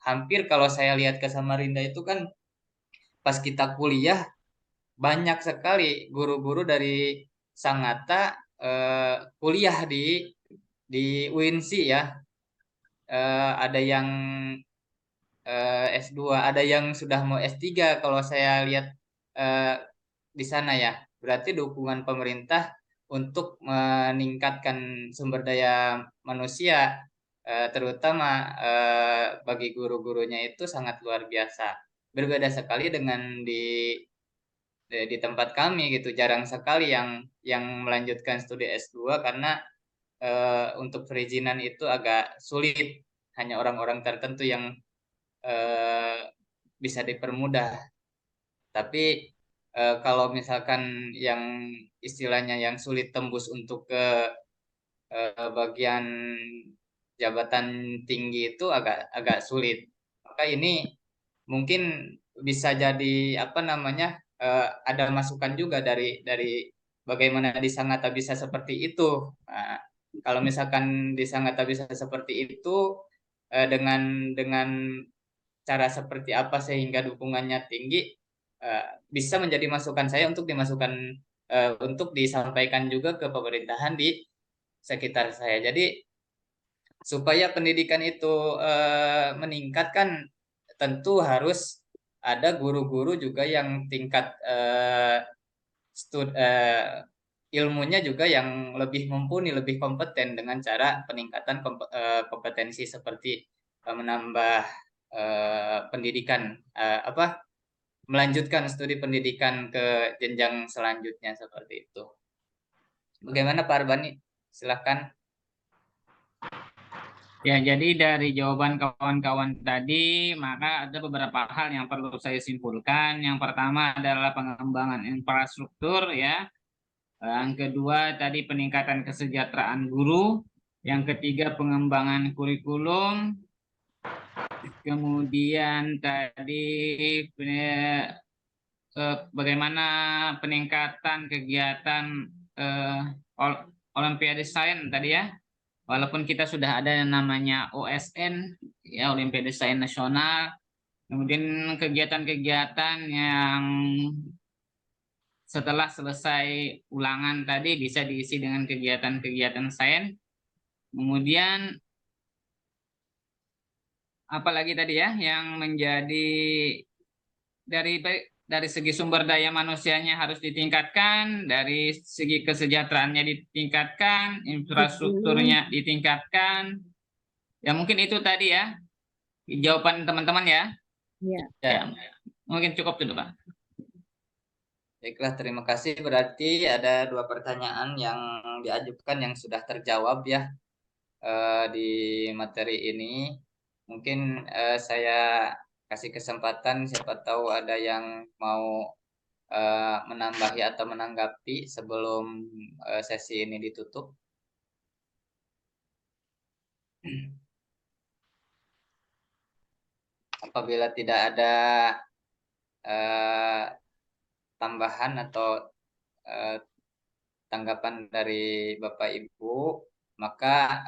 hampir kalau saya lihat ke Samarinda itu kan pas kita kuliah banyak sekali guru-guru dari Sangatta kuliah di UINSI ya. Ada yang S2, ada yang sudah mau S3 kalau saya lihat di sana ya. Berarti dukungan pemerintah untuk meningkatkan sumber daya manusia terutama bagi guru-gurunya itu sangat luar biasa. Berbeda sekali dengan di tempat kami gitu, jarang sekali yang melanjutkan studi S2 karena untuk perizinan itu agak sulit, hanya orang-orang tertentu yang bisa dipermudah. Tapi kalau misalkan yang istilahnya yang sulit tembus untuk ke bagian jabatan tinggi itu agak sulit. Maka ini mungkin bisa jadi apa namanya, ada masukan juga dari bagaimana di Sangatta bisa seperti itu. Nah, kalau misalkan di Sangatta bisa seperti itu dengan cara seperti apa sehingga dukungannya tinggi, bisa menjadi masukan saya untuk dimasukkan untuk disampaikan juga ke pemerintahan di sekitar saya. Jadi supaya pendidikan itu meningkat kan tentu harus ada guru-guru juga yang tingkat ilmunya juga yang lebih mumpuni, lebih kompeten dengan cara peningkatan kompetensi seperti menambah pendidikan, melanjutkan studi pendidikan ke jenjang selanjutnya seperti itu. Bagaimana Pak Arbani? Silahkan. Ya, jadi dari jawaban kawan-kawan tadi, maka ada beberapa hal yang perlu saya simpulkan. Yang pertama adalah pengembangan infrastruktur, ya. Yang kedua tadi peningkatan kesejahteraan guru. Yang ketiga pengembangan kurikulum. Kemudian tadi bagaimana peningkatan kegiatan Olimpiade Sains tadi, ya. Walaupun kita sudah ada yang namanya OSN, ya, Olimpiade Sains Nasional, kemudian kegiatan-kegiatan yang setelah selesai ulangan tadi bisa diisi dengan kegiatan-kegiatan sains. Kemudian apalagi tadi ya yang menjadi dari segi sumber daya manusianya harus ditingkatkan, dari segi kesejahteraannya ditingkatkan, infrastrukturnya ditingkatkan. Ya mungkin itu tadi ya jawaban teman-teman ya. Ya. Ya, mungkin cukup dulu Pak. Baiklah, terima kasih. Berarti ada 2 pertanyaan yang diajukan yang sudah terjawab ya di materi ini. Mungkin saya kasih kesempatan, siapa tahu ada yang mau menambahi atau menanggapi sebelum sesi ini ditutup. Apabila tidak ada tambahan atau tanggapan dari Bapak Ibu, maka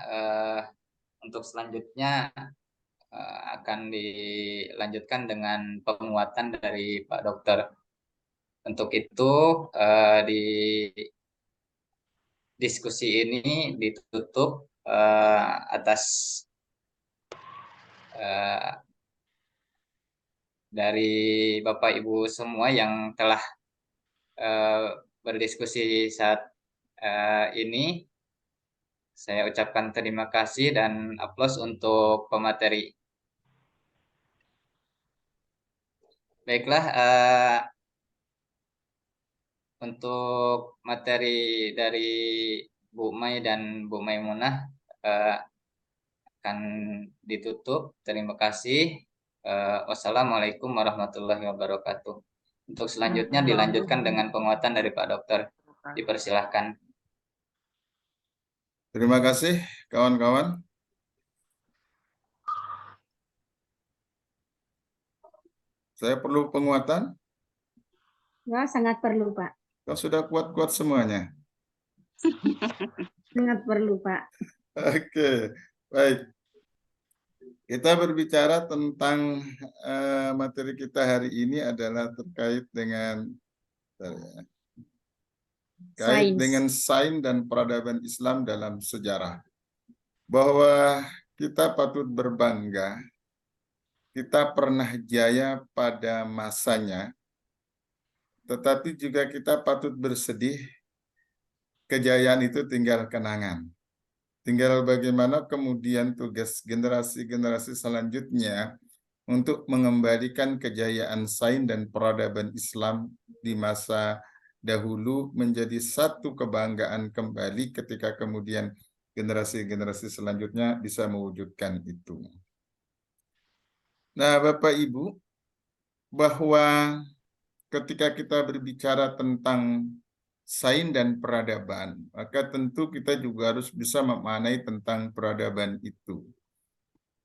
untuk selanjutnya akan dilanjutkan dengan penguatan dari Pak Dokter. Untuk itu di diskusi ini ditutup atas dari Bapak Ibu semua yang telah berdiskusi saat ini. Saya ucapkan terima kasih dan aplaus untuk pemateri. Baiklah, untuk materi dari Bu Mai dan Bu Maimunah akan ditutup. Terima kasih. Wassalamualaikum warahmatullahi wabarakatuh. Untuk selanjutnya dilanjutkan dengan penguatan dari Pak Dokter. Dipersilahkan. Terima kasih kawan-kawan. Saya perlu penguatan? Ya, sangat perlu, Pak. Kan sudah kuat-kuat semuanya. Sangat perlu, Pak. Oke, baik. Kita berbicara tentang materi kita hari ini adalah terkait dengan sains dan peradaban Islam dalam sejarah. Bahwa kita patut berbangga, kita pernah jaya pada masanya, tetapi juga kita patut bersedih, kejayaan itu tinggal kenangan. Tinggal bagaimana kemudian tugas generasi-generasi selanjutnya untuk mengembalikan kejayaan sains dan peradaban Islam di masa dahulu menjadi satu kebanggaan kembali ketika kemudian generasi-generasi selanjutnya bisa mewujudkan itu. Nah, Bapak Ibu, bahwa ketika kita berbicara tentang sains dan peradaban, maka tentu kita juga harus bisa memaknai tentang peradaban itu.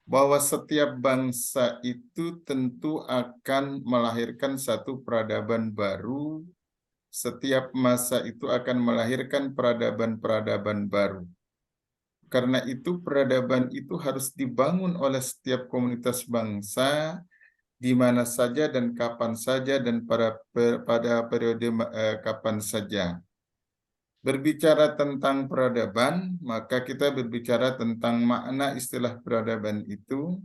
Bahwa setiap bangsa itu tentu akan melahirkan satu peradaban baru, setiap masa itu akan melahirkan peradaban-peradaban baru. Karena itu peradaban itu harus dibangun oleh setiap komunitas bangsa, di mana saja dan kapan saja dan pada periode kapan saja. Berbicara tentang peradaban, maka kita berbicara tentang makna istilah peradaban itu,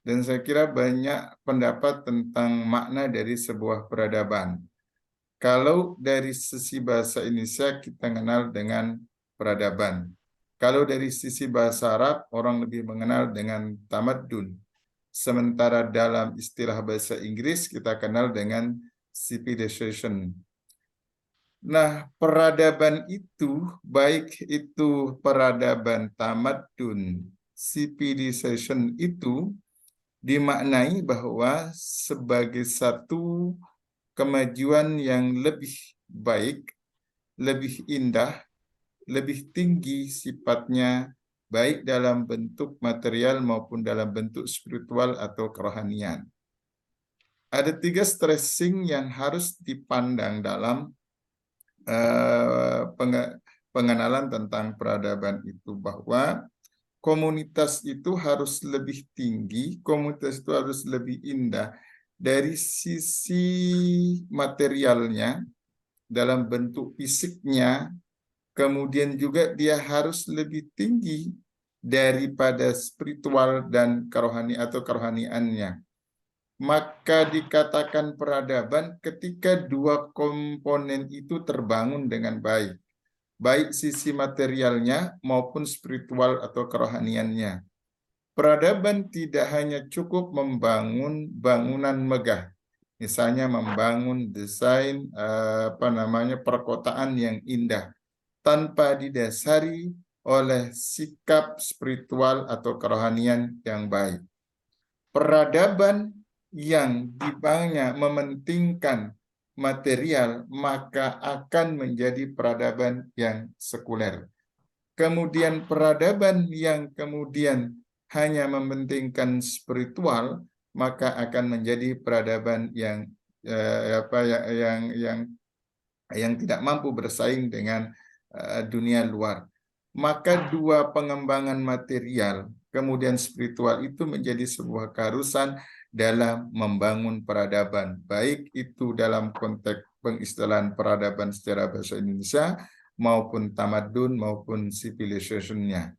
dan saya kira banyak pendapat tentang makna dari sebuah peradaban. Kalau dari sisi bahasa Indonesia kita kenal dengan peradaban. Kalau dari sisi bahasa Arab, orang lebih mengenal dengan tamadun. Sementara dalam istilah bahasa Inggris kita kenal dengan civilization. Nah, peradaban itu, baik itu peradaban tamadun, civilization itu dimaknai bahwa sebagai satu kemajuan yang lebih baik, lebih indah, lebih tinggi sifatnya, baik dalam bentuk material maupun dalam bentuk spiritual atau kerohanian. Ada 3 stressing yang harus dipandang dalam pengenalan tentang peradaban itu, bahwa komunitas itu harus lebih tinggi, komunitas itu harus lebih indah dari sisi materialnya, dalam bentuk fisiknya, kemudian juga dia harus lebih tinggi daripada spiritual dan kerohaniannya. Maka dikatakan peradaban ketika 2 komponen itu terbangun dengan baik. Baik sisi materialnya maupun spiritual atau kerohaniannya. Peradaban tidak hanya cukup membangun bangunan megah. Misalnya membangun desain perkotaan yang indah tanpa didasari oleh sikap spiritual atau kerohanian yang baik. Peradaban yang dibangunnya mementingkan material, maka akan menjadi peradaban yang sekuler. Kemudian peradaban yang kemudian hanya mementingkan spiritual, maka akan menjadi peradaban yang tidak mampu bersaing dengan dunia luar. Maka 2 pengembangan material kemudian spiritual itu menjadi sebuah keharusan dalam membangun peradaban, baik itu dalam konteks pengistilahan peradaban secara bahasa Indonesia maupun tamadun maupun civilization-nya.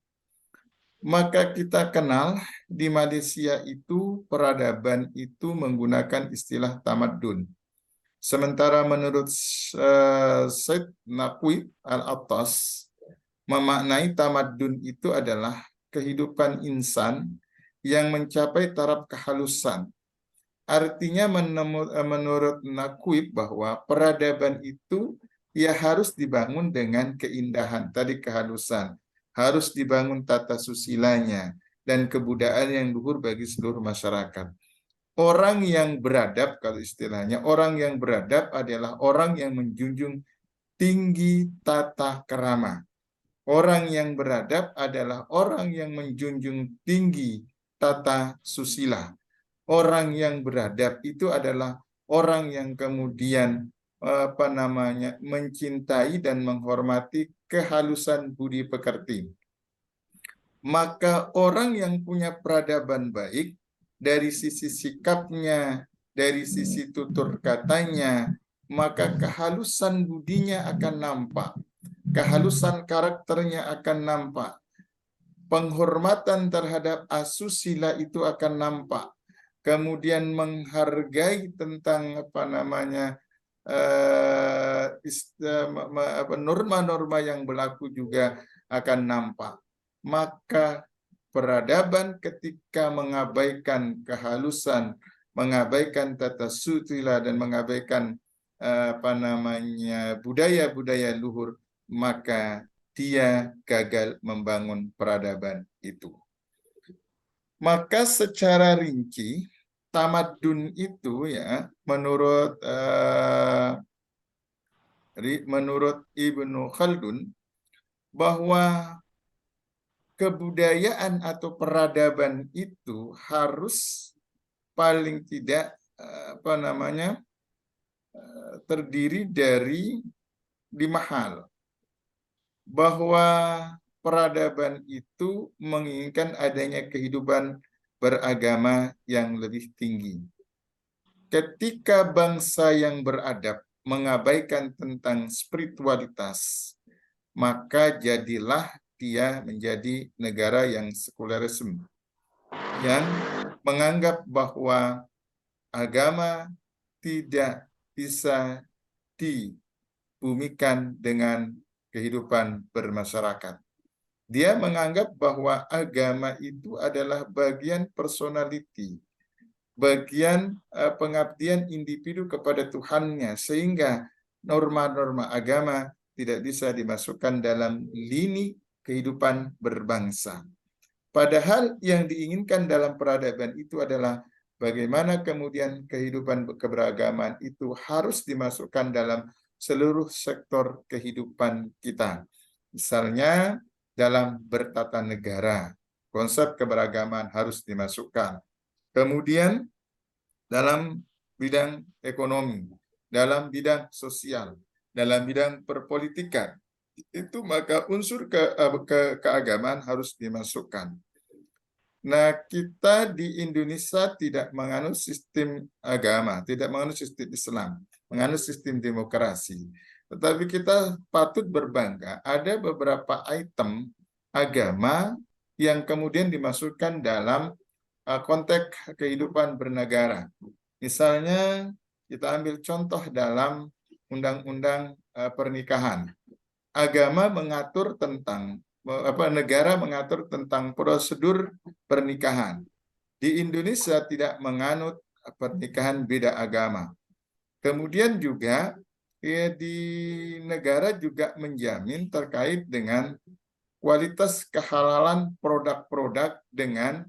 Maka kita kenal di Malaysia itu peradaban itu menggunakan istilah tamadun. Sementara menurut Syed Naqwi Al-Attas, memaknai tamadun itu adalah kehidupan insan yang mencapai taraf kehalusan. Artinya menurut Naqwi bahwa peradaban itu ya harus dibangun dengan keindahan, tadi kehalusan. Harus dibangun tata susilanya dan kebudayaan yang luhur bagi seluruh masyarakat. Orang yang beradab, kalau istilahnya, orang yang beradab adalah orang yang menjunjung tinggi tata krama. Orang yang beradab adalah orang yang menjunjung tinggi tata susila. Orang yang beradab itu adalah orang yang kemudian mencintai dan menghormati kehalusan budi pekerti. Maka orang yang punya peradaban baik dari sisi sikapnya, dari sisi tutur katanya, maka kehalusan budinya akan nampak. Kehalusan karakternya akan nampak. Penghormatan terhadap asusila itu akan nampak. Kemudian menghargai tentang norma-norma yang berlaku juga akan nampak. maka peradaban ketika mengabaikan kehalusan, mengabaikan tata sutila, dan mengabaikan budaya-budaya luhur, maka dia gagal membangun peradaban itu. Maka secara rinci tamadun itu ya menurut Ibnu Khaldun bahwa kebudayaan atau peradaban itu harus paling tidak terdiri dari 5 hal. Bahwa peradaban itu menginginkan adanya kehidupan beragama yang lebih tinggi. Ketika bangsa yang beradab mengabaikan tentang spiritualitas, maka jadilah dia menjadi negara yang sekulerisme, yang menganggap bahwa agama tidak bisa dibumikan dengan kehidupan bermasyarakat. Dia menganggap bahwa agama itu adalah bagian personality, bagian pengabdian individu kepada Tuhannya, sehingga norma-norma agama tidak bisa dimasukkan dalam lini kehidupan berbangsa. Padahal yang diinginkan dalam peradaban itu adalah bagaimana kemudian kehidupan keberagaman itu harus dimasukkan dalam seluruh sektor kehidupan kita. Misalnya dalam bertata negara, konsep keberagaman harus dimasukkan. Kemudian dalam bidang ekonomi, dalam bidang sosial, dalam bidang perpolitikan, itu maka unsur keagamaan harus dimasukkan. Nah, kita di Indonesia tidak menganut sistem agama, tidak menganut sistem Islam, menganut sistem demokrasi. Tetapi kita patut berbangga, ada beberapa item agama yang kemudian dimasukkan dalam konteks kehidupan bernegara. Misalnya, kita ambil contoh dalam undang-undang pernikahan. Agama mengatur tentang negara mengatur tentang prosedur pernikahan. Di Indonesia tidak menganut pernikahan beda agama. Kemudian juga di negara juga menjamin terkait dengan kualitas kehalalan produk-produk dengan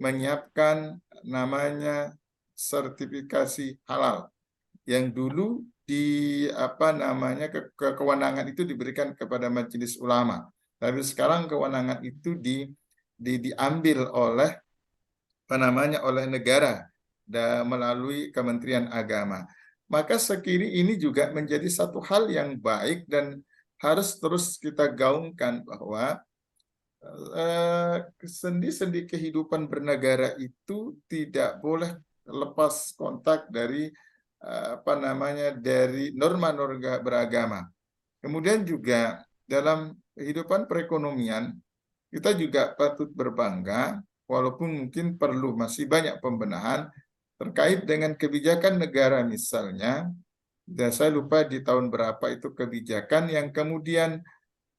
menyiapkan namanya sertifikasi halal yang dulu kewenangan itu diberikan kepada Majelis Ulama. Tapi sekarang kewenangan itu diambil oleh oleh negara melalui Kementerian Agama. Maka sekiri ini juga menjadi satu hal yang baik dan harus terus kita gaungkan bahwa sendi-sendi kehidupan bernegara itu tidak boleh lepas kontak dari dari norma-norma beragama. Kemudian juga dalam kehidupan perekonomian kita juga patut berbangga, walaupun mungkin perlu masih banyak pembenahan terkait dengan kebijakan negara. Misalnya, dan saya lupa di tahun berapa itu kebijakan yang kemudian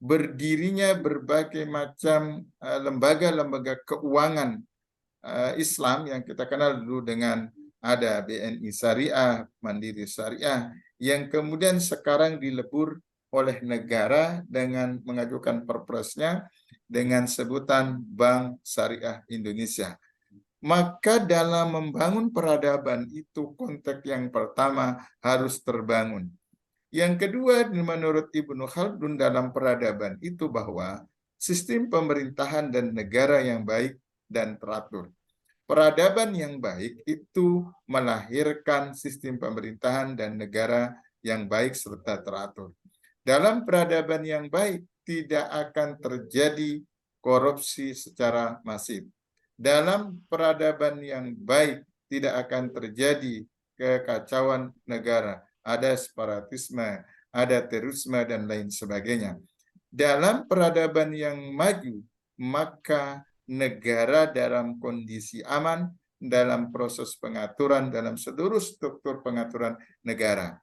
berdirinya berbagai macam lembaga-lembaga keuangan Islam yang kita kenal dulu dengan ada BNI Syariah, Mandiri Syariah, yang kemudian sekarang dilebur oleh negara dengan mengajukan perpresnya dengan sebutan Bank Syariah Indonesia. Maka dalam membangun peradaban itu konteks yang pertama harus terbangun. Yang kedua, menurut Ibnu Khaldun dalam peradaban itu bahwa sistem pemerintahan dan negara yang baik dan teratur. Peradaban yang baik itu melahirkan sistem pemerintahan dan negara yang baik serta teratur. Dalam peradaban yang baik tidak akan terjadi korupsi secara masif. Dalam peradaban yang baik tidak akan terjadi kekacauan negara, ada separatisme, ada terorisme dan lain sebagainya. Dalam peradaban yang maju, maka negara dalam kondisi aman dalam proses pengaturan dalam seluruh struktur pengaturan negara.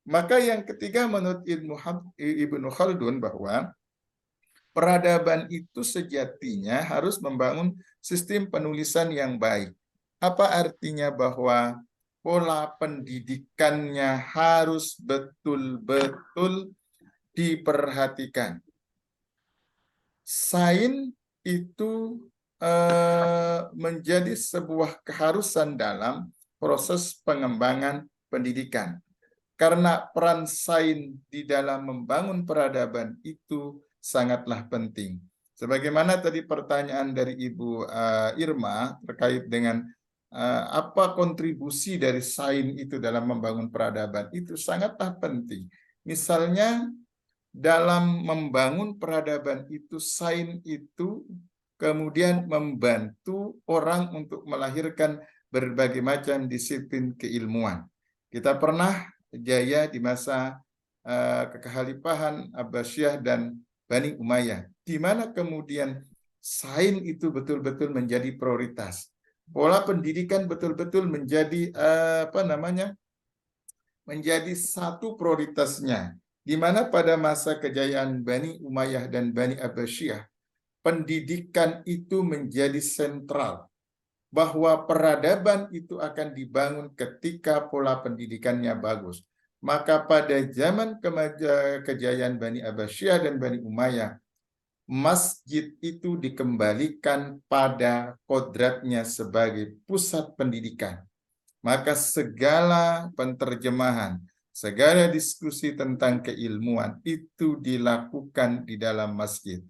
Maka yang ketiga menurut Ibnu Khaldun bahwa peradaban itu sejatinya harus membangun sistem penulisan yang baik. Apa artinya bahwa pola pendidikannya harus betul-betul diperhatikan. Sains itu menjadi sebuah keharusan dalam proses pengembangan pendidikan. Karena peran sains di dalam membangun peradaban itu sangatlah penting. Sebagaimana tadi pertanyaan dari Ibu Irma terkait dengan apa kontribusi dari sains itu dalam membangun peradaban, itu sangatlah penting. Misalnya dalam membangun peradaban itu, sains itu kemudian membantu orang untuk melahirkan berbagai macam disiplin keilmuan. Kita pernah jaya di masa kekhalifahan Abbasiyah dan Bani Umayyah, di mana kemudian sains itu betul-betul menjadi prioritas. Pola pendidikan betul-betul menjadi menjadi satu prioritasnya, di mana pada masa kejayaan Bani Umayyah dan Bani Abbasiyah, pendidikan itu menjadi sentral, bahwa peradaban itu akan dibangun ketika pola pendidikannya bagus. Maka pada zaman kejayaan Bani Abbasiyah dan Bani Umayyah, masjid itu dikembalikan pada kodratnya sebagai pusat pendidikan. Maka segala penterjemahan, segala diskusi tentang keilmuan itu dilakukan di dalam masjid.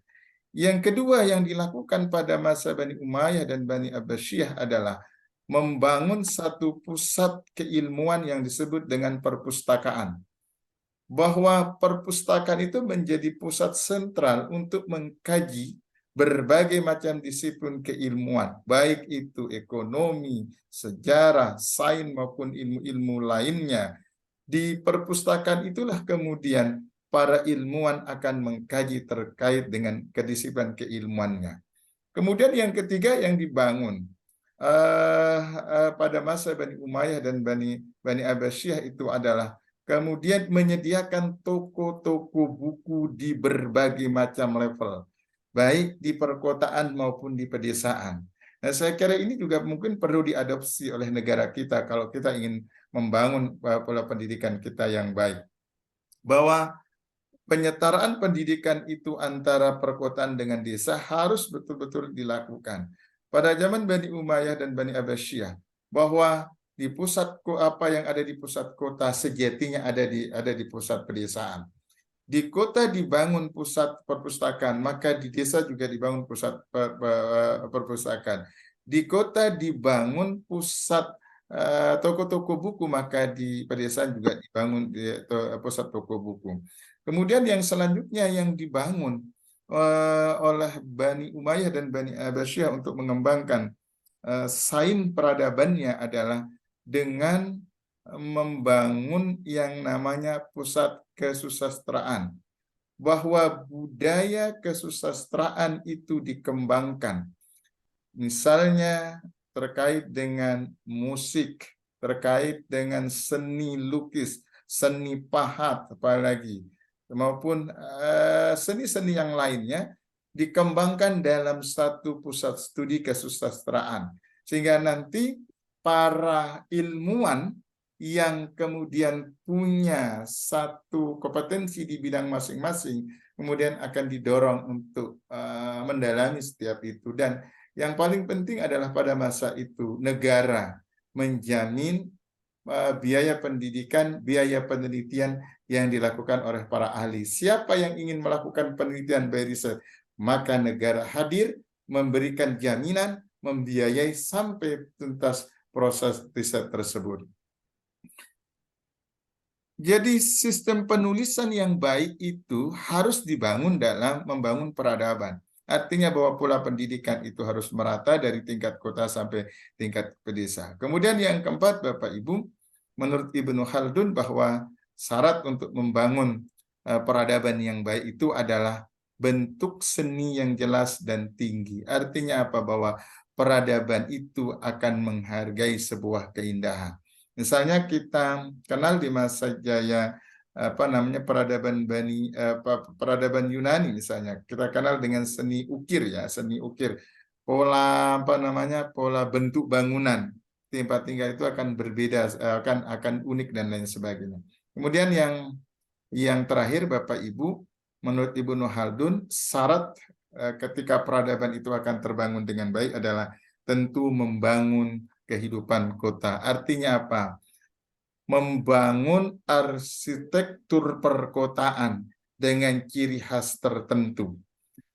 Yang kedua yang dilakukan pada masa Bani Umayyah dan Bani Abbasiyah adalah membangun satu pusat keilmuan yang disebut dengan perpustakaan. Bahwa perpustakaan itu menjadi pusat sentral untuk mengkaji berbagai macam disiplin keilmuan, baik itu ekonomi, sejarah, sains maupun ilmu-ilmu lainnya. Di perpustakaan itulah kemudian para ilmuwan akan mengkaji terkait dengan kedisiplinan keilmuannya. Kemudian yang ketiga yang dibangun pada masa Bani Umayyah dan Bani Abbasiyah itu adalah kemudian menyediakan toko-toko buku di berbagai macam level, baik di perkotaan maupun di pedesaan. Nah, saya kira ini juga mungkin perlu diadopsi oleh negara kita kalau kita ingin membangun pola pendidikan kita yang baik. Bahwa penyetaraan pendidikan itu antara perkotaan dengan desa harus betul-betul dilakukan. Pada zaman Bani Umayyah dan Bani Abbasiyah, bahwa di pusat apa yang ada di pusat kota sejatinya ada di pusat pedesaan. Di kota dibangun pusat perpustakaan, maka di desa juga dibangun pusat perpustakaan. Di kota dibangun pusat toko-toko buku, maka di pedesaan juga dibangun pusat toko buku. Kemudian yang selanjutnya yang dibangun oleh Bani Umayyah dan Bani Abbasiyah untuk mengembangkan sains peradabannya adalah dengan membangun yang namanya pusat kesusastraan, bahwa budaya kesusastraan itu dikembangkan, misalnya terkait dengan musik, terkait dengan seni lukis, seni pahat, apalagi maupun seni-seni yang lainnya dikembangkan dalam satu pusat studi kesusastraan, sehingga nanti para ilmuwan yang kemudian punya satu kompetensi di bidang masing-masing kemudian akan didorong untuk mendalami setiap itu. Dan yang paling penting adalah pada masa itu negara menjamin biaya pendidikan, biaya penelitian yang dilakukan oleh para ahli. Siapa yang ingin melakukan penelitian by riset, maka negara hadir memberikan jaminan, membiayai sampai tuntas proses riset tersebut. Jadi sistem penulisan yang baik itu harus dibangun dalam membangun peradaban. Artinya bahwa pola pendidikan itu harus merata dari tingkat kota sampai tingkat pedesa. Kemudian yang keempat, Bapak Ibu, menurut Ibnu Khaldun bahwa syarat untuk membangun peradaban yang baik itu adalah bentuk seni yang jelas dan tinggi. Artinya apa? Bahwa peradaban itu akan menghargai sebuah keindahan. Misalnya kita kenal di masa jaya peradaban Yunani misalnya. Kita kenal dengan seni ukir ya, seni ukir. Pola pola bentuk bangunan tempat tinggal itu akan berbeda, akan unik dan lain sebagainya. Kemudian yang terakhir Bapak Ibu, menurut Ibnu Khaldun, syarat ketika peradaban itu akan terbangun dengan baik adalah tentu membangun kehidupan kota. Artinya apa? Membangun arsitektur perkotaan dengan ciri khas tertentu.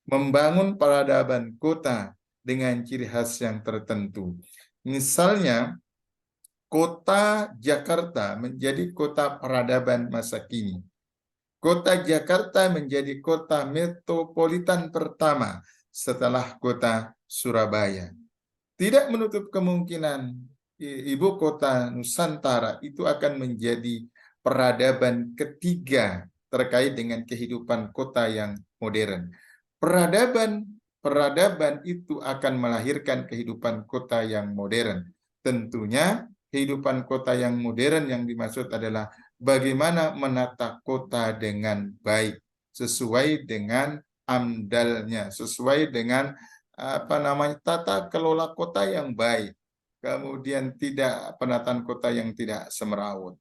Membangun peradaban kota dengan ciri khas yang tertentu. Misalnya, kota Jakarta menjadi kota peradaban masa kini. Kota Jakarta menjadi kota metropolitan pertama setelah kota Surabaya. Tidak menutup kemungkinan ibu kota Nusantara itu akan menjadi peradaban ketiga terkait dengan kehidupan kota yang modern. Peradaban itu akan melahirkan kehidupan kota yang modern. Tentunya kehidupan kota yang modern yang dimaksud adalah bagaimana menata kota dengan baik, sesuai dengan amdalnya, sesuai dengan tata kelola kota yang baik. Kemudian tidak penataan kota yang tidak semerawut.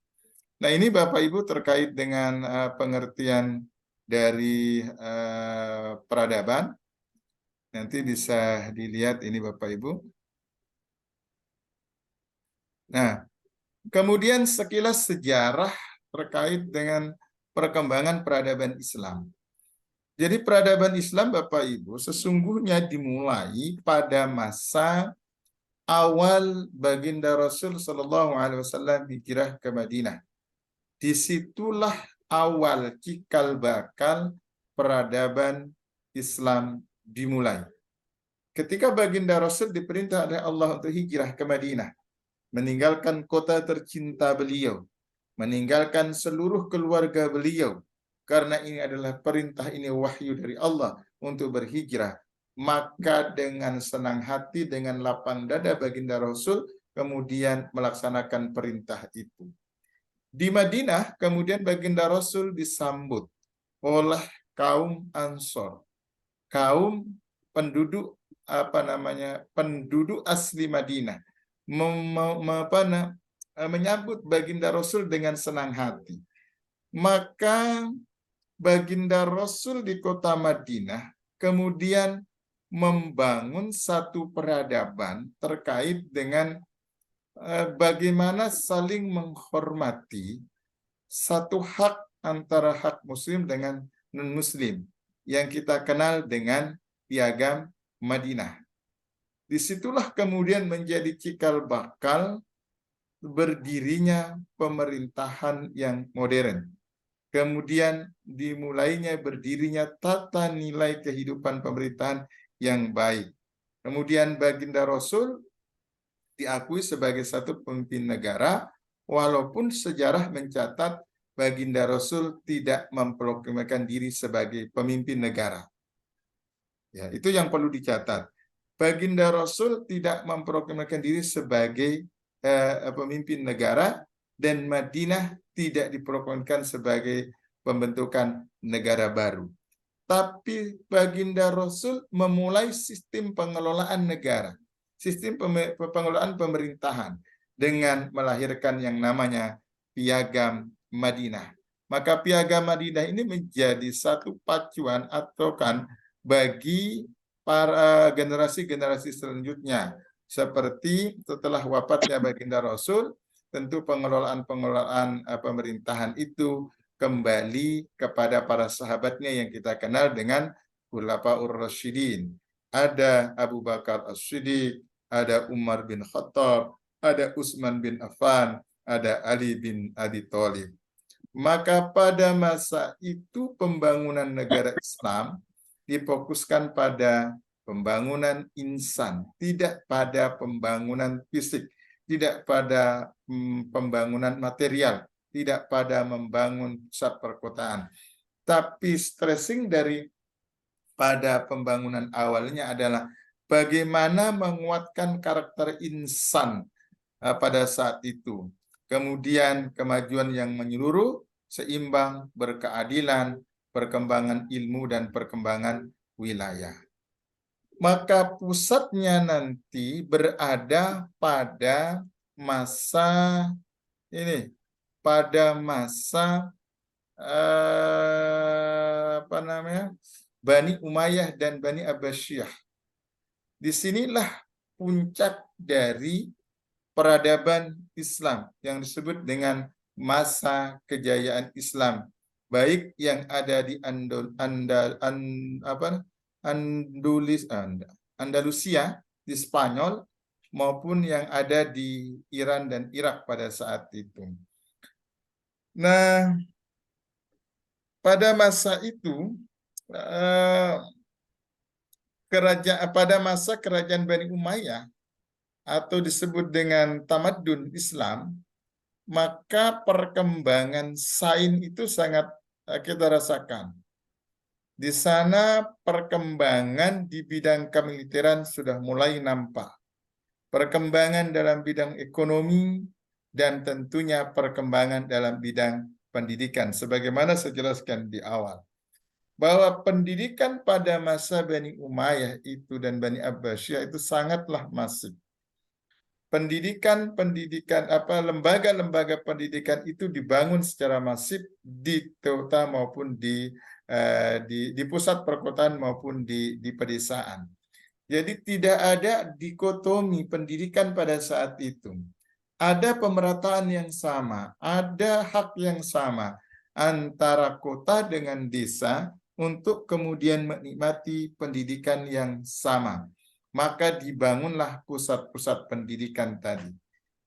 Nah, ini Bapak Ibu terkait dengan pengertian dari peradaban. Nanti bisa dilihat ini Bapak Ibu. Nah, kemudian sekilas sejarah terkait dengan perkembangan peradaban Islam. Jadi peradaban Islam Bapak Ibu sesungguhnya dimulai pada masa awal baginda Rasul Shallallahu Alaihi Wasallam hijrah ke Madinah. Disitulah awal cikal bakal peradaban Islam dimulai. Ketika baginda Rasul diperintah oleh Allah untuk hijrah ke Madinah, meninggalkan kota tercinta beliau, meninggalkan seluruh keluarga beliau, karena ini adalah perintah, ini wahyu dari Allah untuk berhijrah, maka dengan senang hati, dengan lapang dada baginda Rasul kemudian melaksanakan perintah itu. Di Madinah kemudian baginda Rasul disambut oleh kaum Ansor, kaum penduduk penduduk asli Madinah, menyambut baginda Rasul dengan senang hati. Maka baginda Rasul di kota Madinah kemudian membangun satu peradaban terkait dengan bagaimana saling menghormati satu hak antara hak muslim dengan non-muslim yang kita kenal dengan piagam Madinah. Disitulah kemudian menjadi cikal bakal berdirinya pemerintahan yang modern. Kemudian dimulainya berdirinya tata nilai kehidupan pemerintahan yang baik. Kemudian baginda Rasul diakui sebagai satu pemimpin negara, walaupun sejarah mencatat baginda Rasul tidak memproklamirkan diri sebagai pemimpin negara. Ya, itu yang perlu dicatat. Baginda Rasul tidak memproklamirkan diri sebagai pemimpin negara, dan Madinah tidak diproklamirkan sebagai pembentukan negara baru. Tapi baginda Rasul memulai sistem pengelolaan negara, sistem pengelolaan pemerintahan dengan melahirkan yang namanya Piagam Madinah. Maka Piagam Madinah ini menjadi satu pacuan atau bagi para generasi-generasi selanjutnya. Seperti setelah wafatnya baginda Rasul, tentu pengelolaan pemerintahan itu kembali kepada para sahabatnya yang kita kenal dengan Khulafaur Rasyidin. Ada Abu Bakar As-Siddiq, ada Umar bin Khattab, ada Utsman bin Affan, ada Ali bin Abi Thalib. Maka pada masa itu pembangunan negara Islam difokuskan pada pembangunan insan, tidak pada pembangunan fisik, tidak pada pembangunan material, tidak pada membangun pusat perkotaan. Tapi stressing pada pembangunan awalnya adalah bagaimana menguatkan karakter insan pada saat itu. Kemudian kemajuan yang menyeluruh seimbang, berkeadilan, perkembangan ilmu dan perkembangan wilayah. Maka pusatnya nanti berada pada masa ini, pada masa Bani Umayyah dan Bani Abbasiyah. Disinilah puncak dari peradaban Islam yang disebut dengan masa kejayaan Islam, baik yang ada di Andalusia di Spanyol maupun yang ada di Iran dan Irak pada saat itu. Nah, pada masa itu pada masa kerajaan Bani Umayyah atau disebut dengan tamadun Islam, maka perkembangan sains itu sangat kita rasakan. Di sana perkembangan di bidang kemiliteran sudah mulai nampak. Perkembangan dalam bidang ekonomi dan tentunya perkembangan dalam bidang pendidikan. Sebagaimana saya jelaskan di awal, bahwa pendidikan pada masa Bani Umayyah itu dan Bani Abbasiyah itu sangatlah masif. Lembaga-lembaga pendidikan itu dibangun secara masif di kota maupun di pusat perkotaan maupun di pedesaan. Jadi tidak ada dikotomi pendidikan pada saat itu. Ada pemerataan yang sama, ada hak yang sama antara kota dengan desa untuk kemudian menikmati pendidikan yang sama. Maka dibangunlah pusat-pusat pendidikan tadi.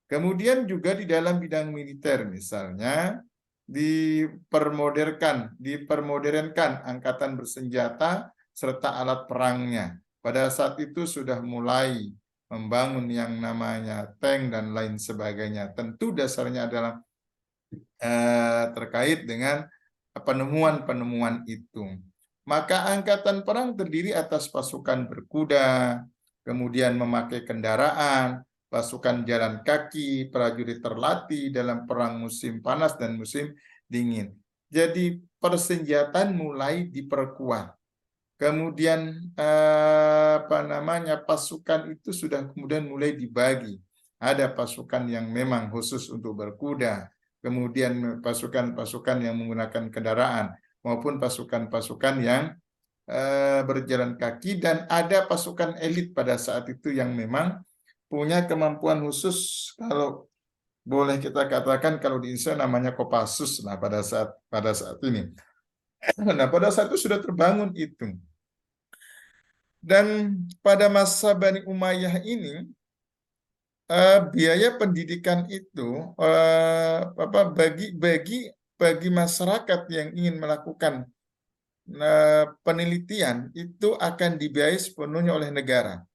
Kemudian juga di dalam bidang militer misalnya dipermodernkan angkatan bersenjata serta alat perangnya. Pada saat itu sudah mulai membangun yang namanya tank dan lain sebagainya. Tentu dasarnya adalah terkait dengan penemuan-penemuan itu. Maka angkatan perang terdiri atas pasukan berkuda, kemudian memakai kendaraan, pasukan jalan kaki, prajurit terlatih dalam perang musim panas dan musim dingin. Jadi persenjataan mulai diperkuat. Kemudian pasukan itu sudah kemudian mulai dibagi. Ada pasukan yang memang khusus untuk berkuda, kemudian pasukan-pasukan yang menggunakan kendaraan, maupun pasukan-pasukan yang berjalan kaki, dan ada pasukan elit pada saat itu yang memang punya kemampuan khusus, kalau boleh kita katakan kalau di Indonesia namanya Kopassus lah pada saat ini. Nah, pada saat itu sudah terbangun itu. Dan pada masa Bani Umayyah ini biaya pendidikan itu bagi masyarakat yang ingin melakukan penelitian itu akan dibiayai sepenuhnya oleh negara.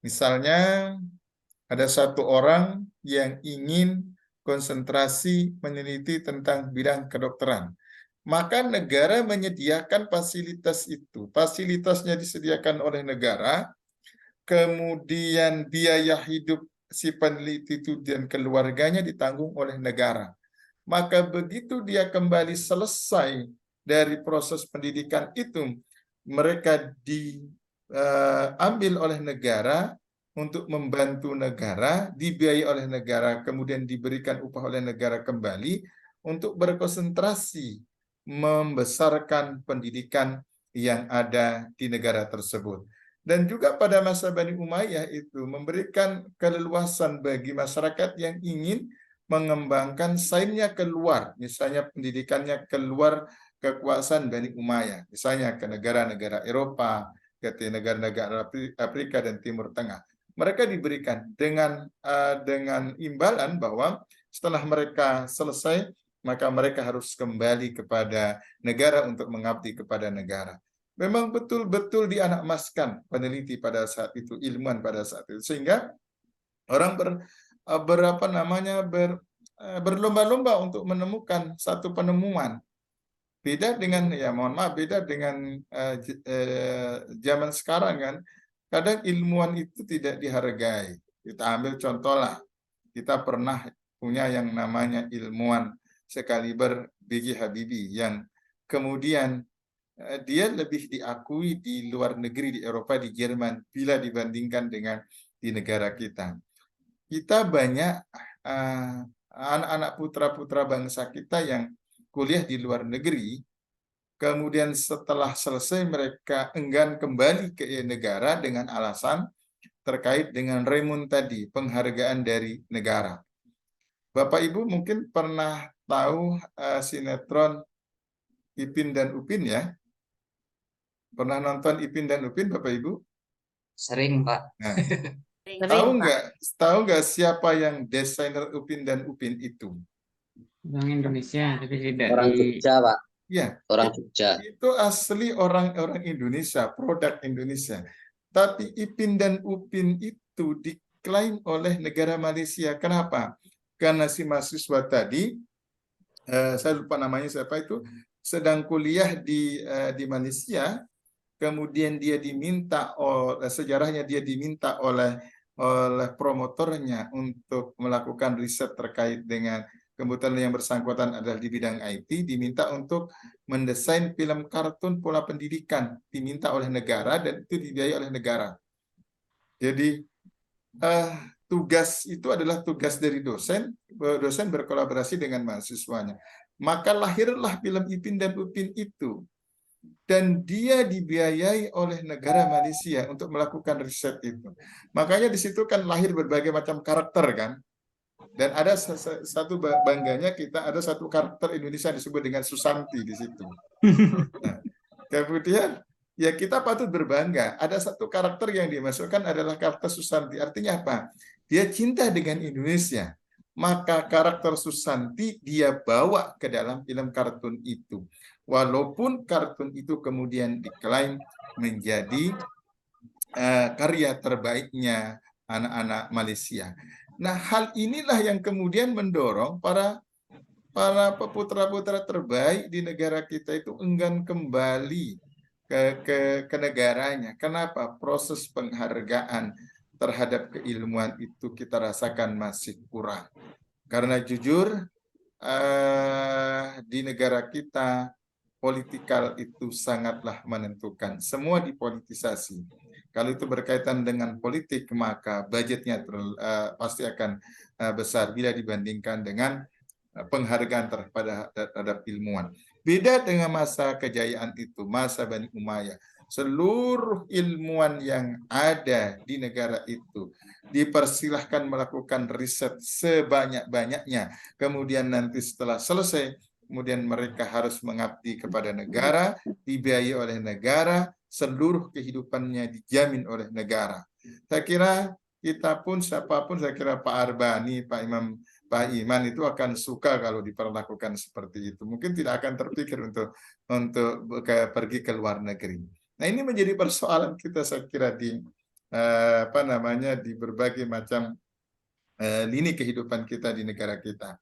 Misalnya ada satu orang yang ingin konsentrasi meneliti tentang bidang kedokteran, maka negara menyediakan fasilitas itu. Fasilitasnya disediakan oleh negara, kemudian biaya hidup si peneliti itu dan keluarganya ditanggung oleh negara. Maka begitu dia kembali selesai dari proses pendidikan itu, mereka diambil oleh negara untuk membantu negara, dibiayai oleh negara, kemudian diberikan upah oleh negara kembali untuk berkonsentrasi membesarkan pendidikan yang ada di negara tersebut. Dan juga pada masa Bani Umayyah itu memberikan keleluasan bagi masyarakat yang ingin mengembangkan sainsnya keluar, misalnya pendidikannya keluar kekuasaan Bani Umayyah, misalnya ke negara-negara Eropa, ke negara-negara Afrika dan Timur Tengah. Mereka diberikan dengan imbalan bahwa setelah mereka selesai, maka mereka harus kembali kepada negara untuk mengabdi kepada negara. Memang betul-betul dianakmaskan peneliti pada saat itu, ilmuwan pada saat itu, sehingga orang berlomba-lomba untuk menemukan satu penemuan. Beda dengan, beda dengan zaman sekarang kan, kadang ilmuwan itu tidak dihargai. Kita ambil contoh lah, kita pernah punya yang namanya ilmuwan sekaliber B.J. Habibie yang kemudian dia lebih diakui di luar negeri, di Eropa, di Jerman, bila dibandingkan dengan di negara kita. Kita banyak anak-anak putra-putra bangsa kita yang kuliah di luar negeri, kemudian setelah selesai mereka enggan kembali ke negara dengan alasan terkait dengan remun tadi, penghargaan dari negara. Bapak Ibu mungkin pernah tahu sinetron Ipin dan Upin ya? Pernah nonton Ipin dan Upin, Bapak Ibu? Sering, Pak. Nah, Sering, tahu nggak siapa yang desainer Upin dan Upin itu? Orang Indonesia, tapi tidak Orang Jogja, Pak. Ya, Orang Jogja. itu asli orang-orang Indonesia, produk Indonesia. Tapi Ipin dan Upin itu diklaim oleh negara Malaysia. Kenapa? Karena si mahasiswa tadi, saya lupa namanya siapa itu, sedang kuliah di Malaysia, kemudian dia diminta sejarahnya dia diminta oleh promotornya untuk melakukan riset terkait dengan kebetulan yang bersangkutan adalah di bidang IT, diminta untuk mendesain film kartun pola pendidikan, diminta oleh negara dan itu dibiayai oleh negara. Jadi tugas itu adalah tugas dari dosen berkolaborasi dengan mahasiswanya. Maka lahirlah film Ipin dan Upin itu. Dan dia dibiayai oleh negara Malaysia untuk melakukan riset itu. Makanya di situ kan lahir berbagai macam karakter kan. Dan ada satu bangganya kita ada satu karakter Indonesia disebut dengan Susanti di situ. Nah, kemudian ya kita patut berbangga. Ada satu karakter yang dimasukkan adalah karakter Susanti. Artinya apa? Dia cinta dengan Indonesia. Maka karakter Susanti dia bawa ke dalam film kartun itu. Walaupun kartun itu kemudian diklaim menjadi karya terbaiknya anak-anak Malaysia. Nah, hal inilah yang kemudian mendorong para putra-putra terbaik di negara kita itu enggan kembali ke negaranya. Kenapa? Proses penghargaan terhadap keilmuan itu kita rasakan masih kurang. Karena jujur di negara kita politikal itu sangatlah menentukan. Semua dipolitisasi. Kalau itu berkaitan dengan politik, maka budgetnya pasti akan besar bila dibandingkan dengan penghargaan terhadap ilmuwan. Beda dengan masa kejayaan itu, masa Bani Umayyah. Seluruh ilmuwan yang ada di negara itu dipersilahkan melakukan riset sebanyak-banyaknya. Kemudian nanti setelah selesai, kemudian mereka harus mengabdi kepada negara, dibiayai oleh negara, seluruh kehidupannya dijamin oleh negara. Saya kira kita pun, siapapun, saya kira Pak Arbani, Pak Iman itu akan suka kalau diperlakukan seperti itu. Mungkin tidak akan terpikir untuk pergi ke luar negeri. Nah, ini menjadi persoalan kita, saya kira di di berbagai macam lini kehidupan kita di negara kita.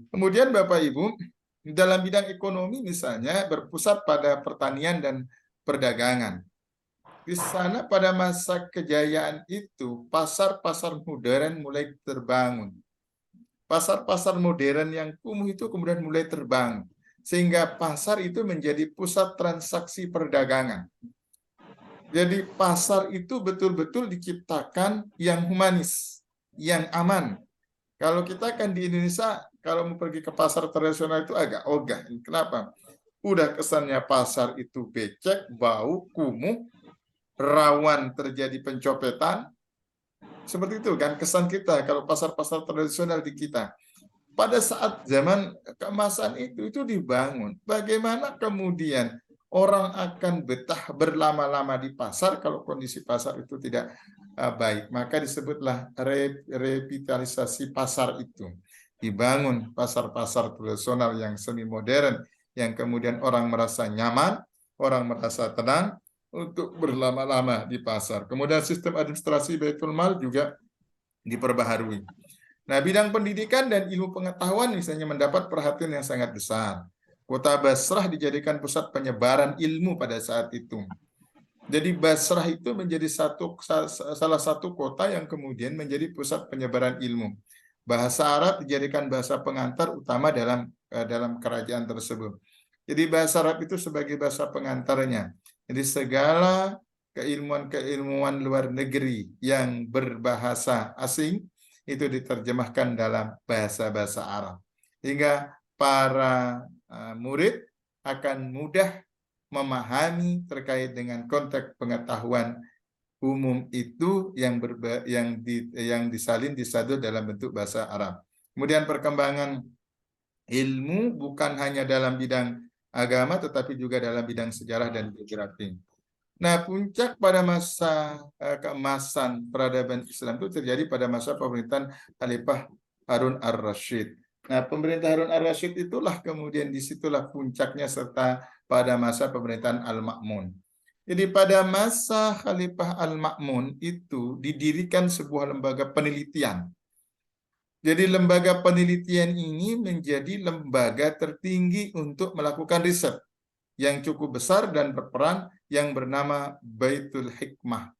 Kemudian Bapak Ibu, dalam bidang ekonomi misalnya berpusat pada pertanian dan perdagangan. Di sana pada masa kejayaan itu pasar-pasar modern mulai terbangun. Pasar-pasar modern yang kumuh itu kemudian mulai terbangun. Sehingga pasar itu menjadi pusat transaksi perdagangan. Jadi pasar itu betul-betul diciptakan yang humanis, yang aman. Kalau kita kan di Indonesia, kalau mau pergi ke pasar tradisional itu agak ogah. Kenapa? Udah kesannya pasar itu becek, bau, kumuh, rawan terjadi pencopetan. Seperti itu kan kesan kita kalau pasar-pasar tradisional di kita. Pada saat zaman keemasan itu dibangun. Bagaimana kemudian orang akan betah berlama-lama di pasar kalau kondisi pasar itu tidak baik? Maka disebutlah revitalisasi pasar itu. Dibangun pasar-pasar tradisional yang semi modern, yang kemudian orang merasa nyaman, orang merasa tenang untuk berlama-lama di pasar. Kemudian sistem administrasi Baitul Mal juga diperbaharui. Nah, bidang pendidikan dan ilmu pengetahuan misalnya mendapat perhatian yang sangat besar. Kota Basrah dijadikan pusat penyebaran ilmu pada saat itu. Jadi Basrah itu menjadi salah satu kota yang kemudian menjadi pusat penyebaran ilmu. Bahasa Arab dijadikan bahasa pengantar utama dalam kerajaan tersebut. Jadi bahasa Arab itu sebagai bahasa pengantarnya. Jadi segala keilmuan-keilmuan luar negeri yang berbahasa asing itu diterjemahkan dalam bahasa-bahasa Arab. Hingga para murid akan mudah memahami terkait dengan konteks pengetahuan umum itu yang disalin disadur dalam bentuk bahasa Arab. Kemudian perkembangan ilmu bukan hanya dalam bidang agama tetapi juga dalam bidang sejarah dan geografi. Nah, puncak pada masa keemasan peradaban Islam itu terjadi pada masa pemerintahan Khalifah Harun ar-Rasyid. Nah, pemerintah Harun ar-Rasyid itulah kemudian disitulah puncaknya serta pada masa pemerintahan Al-Ma'mun. Jadi pada masa Khalifah Al-Ma'mun itu didirikan sebuah lembaga penelitian. Jadi lembaga penelitian ini menjadi lembaga tertinggi untuk melakukan riset yang cukup besar dan berperan yang bernama Baitul Hikmah.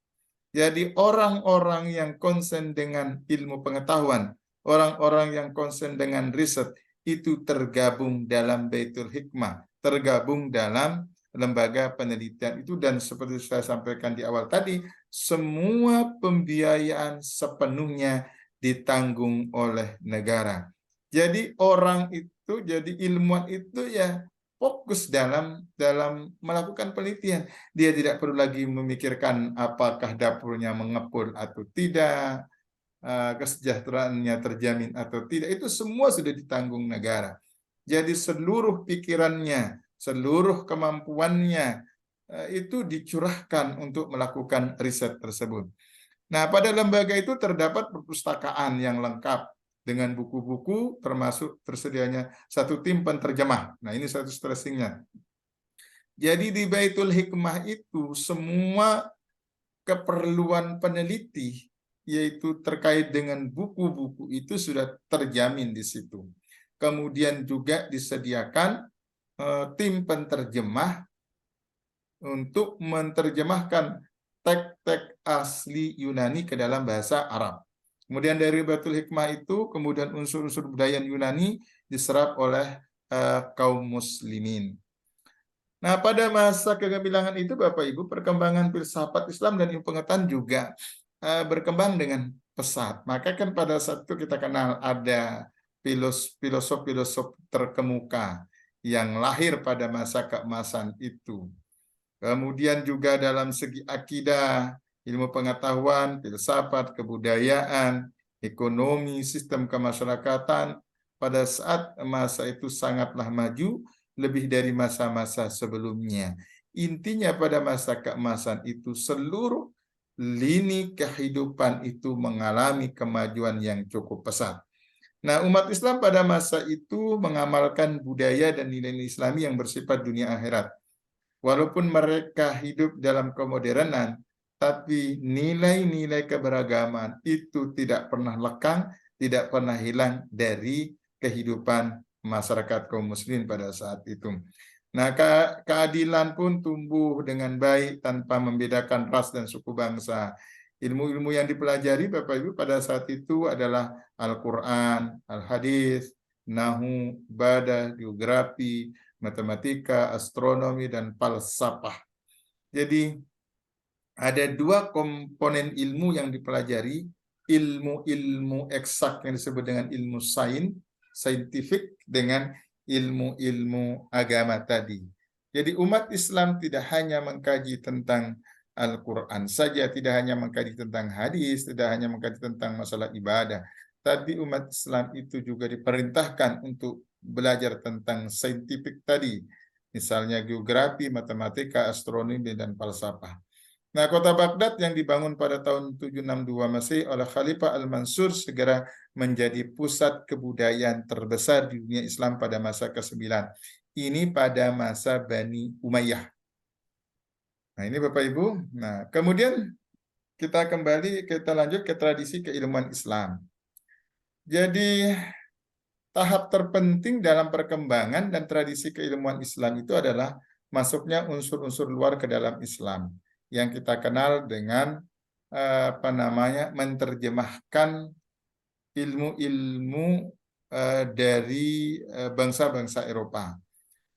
Jadi orang-orang yang konsen dengan ilmu pengetahuan, orang-orang yang konsen dengan riset itu tergabung dalam Baitul Hikmah, tergabung dalam lembaga penelitian itu, dan seperti saya sampaikan di awal tadi, semua pembiayaan sepenuhnya ditanggung oleh negara. Jadi orang itu, jadi ilmuwan itu ya fokus dalam melakukan penelitian. Dia tidak perlu lagi memikirkan apakah dapurnya mengepul atau tidak, kesejahteraannya terjamin atau tidak. Itu semua sudah ditanggung negara. Jadi seluruh pikirannya, seluruh kemampuannya itu dicurahkan untuk melakukan riset tersebut. Nah, pada lembaga itu terdapat perpustakaan yang lengkap dengan buku-buku, termasuk tersedianya satu tim penterjemah. Nah, ini satu stressingnya. Jadi di Baitul Hikmah itu semua keperluan peneliti, yaitu terkait dengan buku-buku itu sudah terjamin di situ. Kemudian juga disediakan tim penterjemah untuk menerjemahkan teks-teks asli Yunani ke dalam bahasa Arab. Kemudian dari Baitul Hikmah itu, kemudian unsur-unsur budaya Yunani diserap oleh kaum muslimin. Nah, pada masa kegemilangan itu, Bapak Ibu, perkembangan filsafat Islam dan ilmu pengetahuan juga berkembang dengan pesat. Maka kan pada saat itu kita kenal ada filosof-filosof terkemuka yang lahir pada masa keemasan itu. Kemudian juga dalam segi akidah, ilmu pengetahuan, filsafat, kebudayaan, ekonomi, sistem kemasyarakatan, pada saat masa itu sangatlah maju, lebih dari masa-masa sebelumnya. Intinya pada masa keemasan itu seluruh lini kehidupan itu mengalami kemajuan yang cukup pesat. Nah, umat Islam pada masa itu mengamalkan budaya dan nilai-nilai Islami yang bersifat dunia akhirat. Walaupun mereka hidup dalam kemodernan, tapi nilai-nilai keberagaman itu tidak pernah lekang, tidak pernah hilang dari kehidupan masyarakat kaum muslimin pada saat itu. Nah, keadilan pun tumbuh dengan baik tanpa membedakan ras dan suku bangsa. Ilmu-ilmu yang dipelajari Bapak Ibu pada saat itu adalah Al-Quran, Al-Hadis, Nahu, Badah, Geografi, Matematika, Astronomi, dan Falsafah. Jadi ada dua komponen ilmu yang dipelajari, ilmu-ilmu eksak yang disebut dengan ilmu sains, scientific, dengan ilmu-ilmu agama tadi. Jadi umat Islam tidak hanya mengkaji tentang Al-Quran saja, tidak hanya mengkaji tentang hadis, tidak hanya mengkaji tentang masalah ibadah, tapi umat Islam itu juga diperintahkan untuk belajar tentang saintifik tadi, misalnya geografi, matematika, astronomi, dan falsafah. Nah, kota Baghdad yang dibangun pada tahun 762 Masehi oleh Khalifah Al-Mansur segera menjadi pusat kebudayaan terbesar di dunia Islam pada masa ke-9. Ini pada masa Bani Umayyah. Nah, ini Bapak Ibu. Nah, kemudian kita lanjut ke tradisi keilmuan Islam. Jadi, tahap terpenting dalam perkembangan dan tradisi keilmuan Islam itu adalah masuknya unsur-unsur luar ke dalam Islam, yang kita kenal dengan menerjemahkan ilmu-ilmu dari bangsa-bangsa Eropa.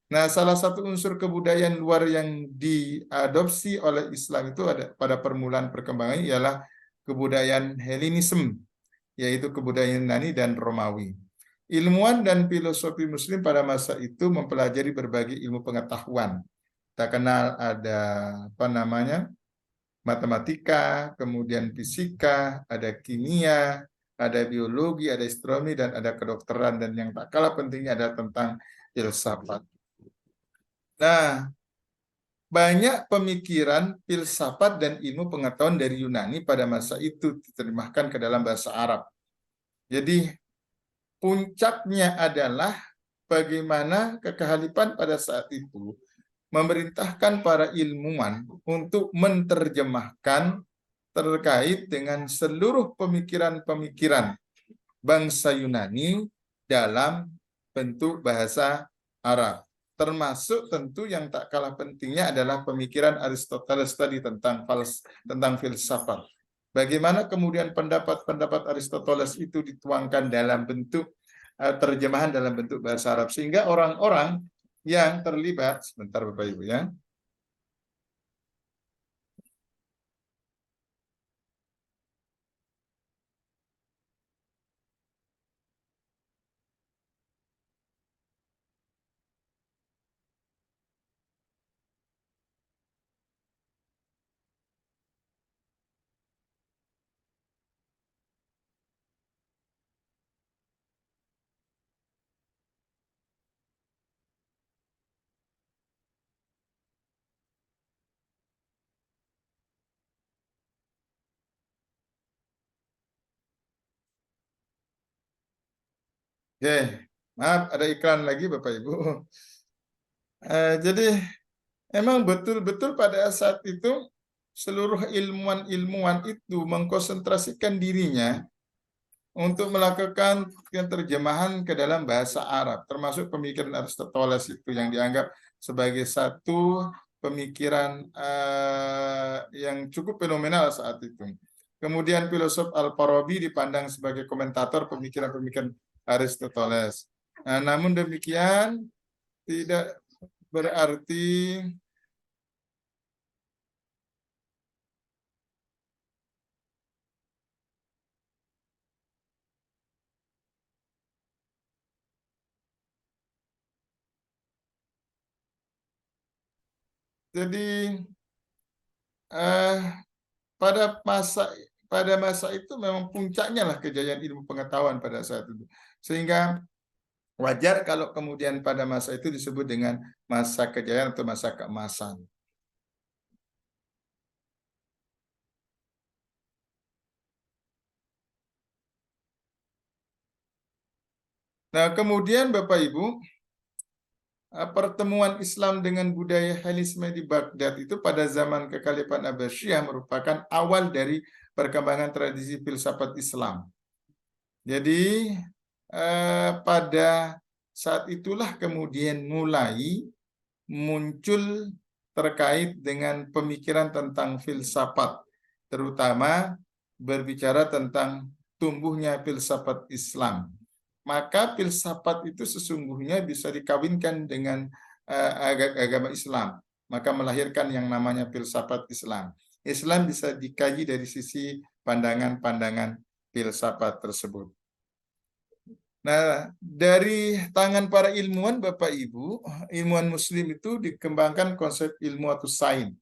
Nah, salah satu unsur kebudayaan luar yang diadopsi oleh Islam itu ada pada permulaan perkembangan ialah kebudayaan Helenisme, yaitu kebudayaan Yunani dan Romawi. Ilmuwan dan filosofi Muslim pada masa itu mempelajari berbagai ilmu pengetahuan. Kita kenal ada matematika, kemudian fisika, ada kimia, ada biologi, ada astronomi, dan ada kedokteran, dan yang tak kalah pentingnya ada tentang filsafat. Nah, banyak pemikiran, filsafat, dan ilmu pengetahuan dari Yunani pada masa itu diterjemahkan ke dalam bahasa Arab. Jadi, puncaknya adalah bagaimana kekhalifan pada saat itu memerintahkan para ilmuwan untuk menerjemahkan terkait dengan seluruh pemikiran-pemikiran bangsa Yunani dalam bentuk bahasa Arab. Termasuk tentu yang tak kalah pentingnya adalah pemikiran Aristoteles tadi tentang filsafat. Bagaimana kemudian pendapat-pendapat Aristoteles itu dituangkan dalam bentuk terjemahan dalam bentuk bahasa Arab, sehingga orang-orang yang terlibat, sebentar Bapak Ibu ya. Oke, maaf ada iklan lagi Bapak Ibu. Jadi emang betul-betul pada saat itu seluruh ilmuwan-ilmuwan itu mengkonsentrasikan dirinya untuk melakukan terjemahan ke dalam bahasa Arab, termasuk pemikiran Aristoteles itu yang dianggap sebagai satu pemikiran yang cukup fenomenal saat itu. Kemudian filosof Al-Farabi dipandang sebagai komentator pemikiran-pemikiran Aristoteles. Nah, namun demikian tidak berarti pada masa itu memang puncaknya lah kejayaan ilmu pengetahuan pada saat itu. Sehingga wajar kalau kemudian pada masa itu disebut dengan masa kejayaan atau masa keemasan. Nah, kemudian Bapak Ibu, pertemuan Islam dengan budaya Helenisme di Baghdad itu pada zaman kekhalifahan Abbasiyah merupakan awal dari perkembangan tradisi filsafat Islam. Jadi pada saat itulah kemudian mulai muncul terkait dengan pemikiran tentang filsafat, terutama berbicara tentang tumbuhnya filsafat Islam. Maka filsafat itu sesungguhnya bisa dikawinkan dengan agama Islam, maka melahirkan yang namanya filsafat Islam. Islam bisa dikaji dari sisi pandangan-pandangan filsafat tersebut. Nah, dari tangan para ilmuwan Bapak Ibu, ilmuwan Muslim itu dikembangkan konsep ilmu atau sains.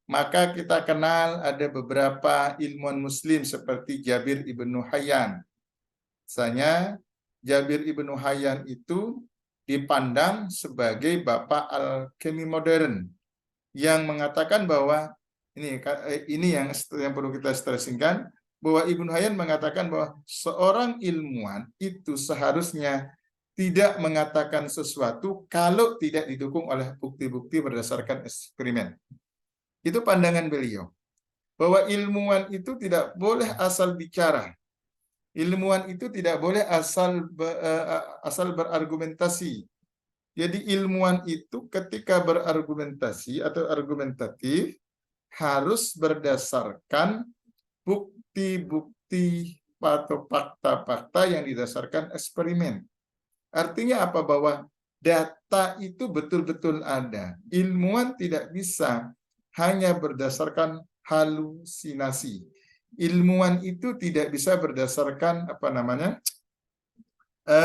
Maka kita kenal ada beberapa ilmuwan Muslim seperti Jabir ibnu Hayyan. Misalnya Jabir ibnu Hayyan itu dipandang sebagai bapak alkemi modern yang mengatakan bahwa ini yang perlu kita stressingkan, bahwa Ibnu Hayyan mengatakan bahwa seorang ilmuwan itu seharusnya tidak mengatakan sesuatu kalau tidak didukung oleh bukti-bukti berdasarkan eksperimen. Itu pandangan beliau, bahwa ilmuwan itu tidak boleh asal bicara. Ilmuwan itu tidak boleh asal berargumentasi. Jadi ilmuwan itu ketika berargumentasi atau argumentatif harus berdasarkan bukti-bukti atau fakta-fakta yang didasarkan eksperimen. Artinya apa? Bahwa data itu betul-betul ada. Ilmuwan tidak bisa hanya berdasarkan halusinasi. Ilmuwan itu tidak bisa berdasarkan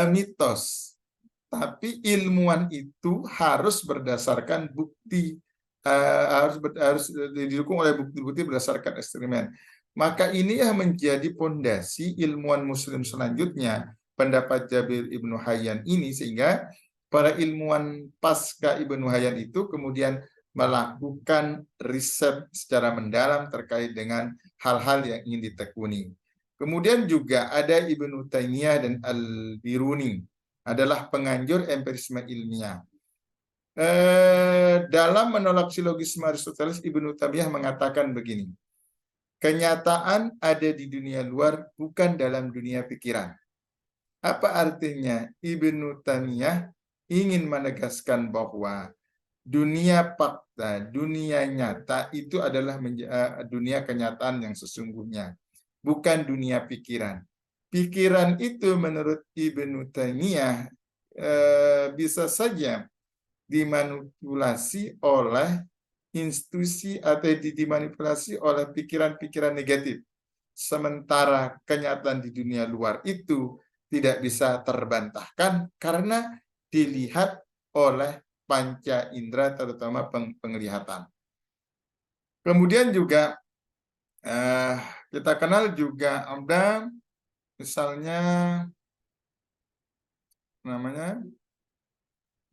mitos. Tapi ilmuwan itu harus berdasarkan bukti, harus didukung oleh bukti-bukti berdasarkan eksperimen. Maka ini yang menjadi pondasi ilmuwan muslim selanjutnya, pendapat Jabir Ibnu Hayyan ini, sehingga para ilmuwan pasca Ibnu Hayyan itu kemudian melakukan riset secara mendalam terkait dengan hal-hal yang ingin ditekuni. Kemudian juga ada Ibnu Taimiyah dan Al-Biruni, adalah penganjur empirisme ilmiah. Dalam menolak silogisme Aristoteles, Ibnu Taimiyah mengatakan begini, kenyataan ada di dunia luar, bukan dalam dunia pikiran. Apa artinya? Ibnu Taimiyah ingin menegaskan bahwa dunia fakta, dunia nyata itu adalah dunia kenyataan yang sesungguhnya, bukan dunia pikiran. Pikiran itu menurut Ibnu Taimiyah bisa saja dimanipulasi oleh institusi atau dimanipulasi oleh pikiran-pikiran negatif. Sementara kenyataan di dunia luar itu tidak bisa terbantahkan karena dilihat oleh panca indera, terutama penglihatan. Kemudian juga kita kenal juga ada misalnya namanya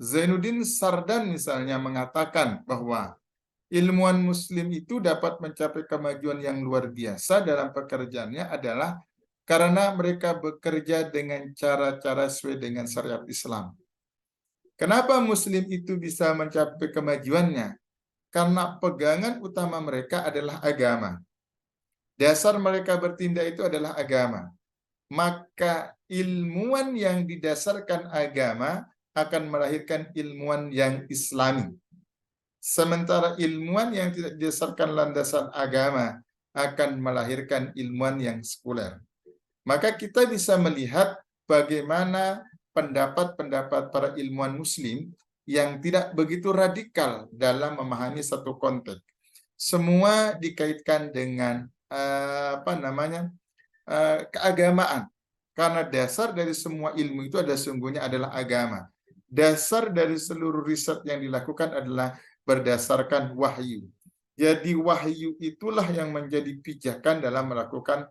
Zainuddin Sardan misalnya mengatakan bahwa ilmuwan muslim itu dapat mencapai kemajuan yang luar biasa dalam pekerjaannya adalah karena mereka bekerja dengan cara-cara sesuai dengan syariat Islam. Kenapa muslim itu bisa mencapai kemajuannya? Karena pegangan utama mereka adalah agama. Dasar mereka bertindak itu adalah agama. Maka ilmuwan yang didasarkan agama akan melahirkan ilmuwan yang islami. Sementara ilmuwan yang tidak didasarkan landasan agama akan melahirkan ilmuwan yang sekuler. Maka kita bisa melihat bagaimana pendapat-pendapat para ilmuwan muslim yang tidak begitu radikal dalam memahami satu konteks. Semua dikaitkan dengan keagamaan. Karena dasar dari semua ilmu itu sesungguhnya adalah agama. Dasar dari seluruh riset yang dilakukan adalah berdasarkan wahyu. Jadi wahyu itulah yang menjadi pijakan dalam melakukan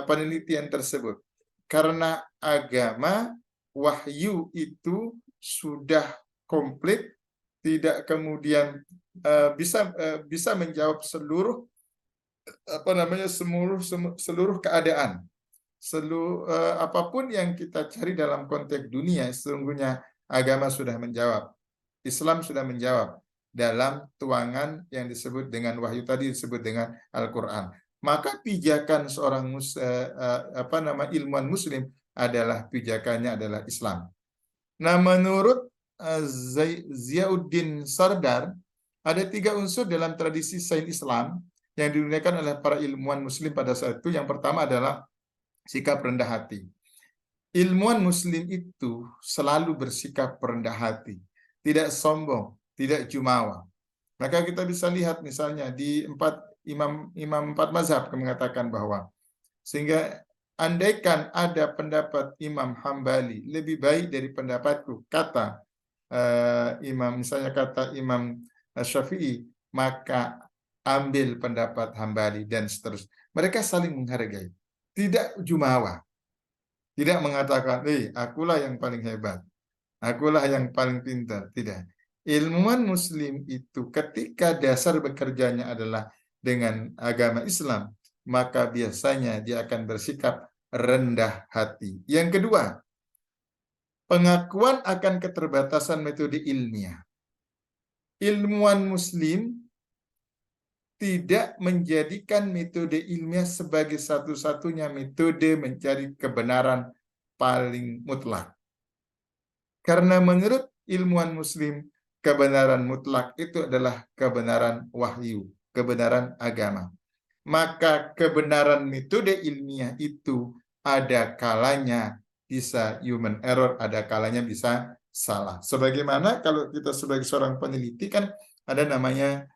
penelitian tersebut. Karena agama, wahyu itu sudah komplit, tidak kemudian bisa menjawab seluruh seluruh keadaan. Apapun yang kita cari dalam konteks dunia, sesungguhnya agama sudah menjawab. Islam sudah menjawab dalam tuangan yang disebut dengan wahyu tadi, disebut dengan Al-Quran. Maka pijakan seorang ilmuwan muslim adalah pijakannya adalah Islam. Nah, menurut Zainuddin Sardar, ada 3 unsur dalam tradisi sains Islam yang digunakan oleh para ilmuwan muslim pada saat itu. Yang pertama adalah sikap rendah hati. Ilmuwan muslim itu selalu bersikap rendah hati, tidak sombong, tidak jumawa. Maka kita bisa lihat misalnya di imam 4 mazhab mengatakan bahwa sehingga andaikan ada pendapat Imam Hambali lebih baik dari pendapatku, kata misalnya kata Imam Syafi'i, maka ambil pendapat Hambali dan seterusnya. Mereka saling menghargai, tidak jumawa, tidak mengatakan, akulah yang paling hebat, akulah yang paling pintar. Tidak. Ilmuwan muslim itu ketika dasar bekerjanya adalah dengan agama Islam, maka biasanya dia akan bersikap rendah hati. Yang kedua, pengakuan akan keterbatasan metode ilmiah. Ilmuwan muslim tidak menjadikan metode ilmiah sebagai satu-satunya metode mencari kebenaran paling mutlak. Karena menurut ilmuwan muslim, kebenaran mutlak itu adalah kebenaran wahyu, kebenaran agama. Maka kebenaran metode ilmiah itu ada kalanya bisa human error, ada kalanya bisa salah. Sebagaimana kalau kita sebagai seorang peneliti kan ada namanya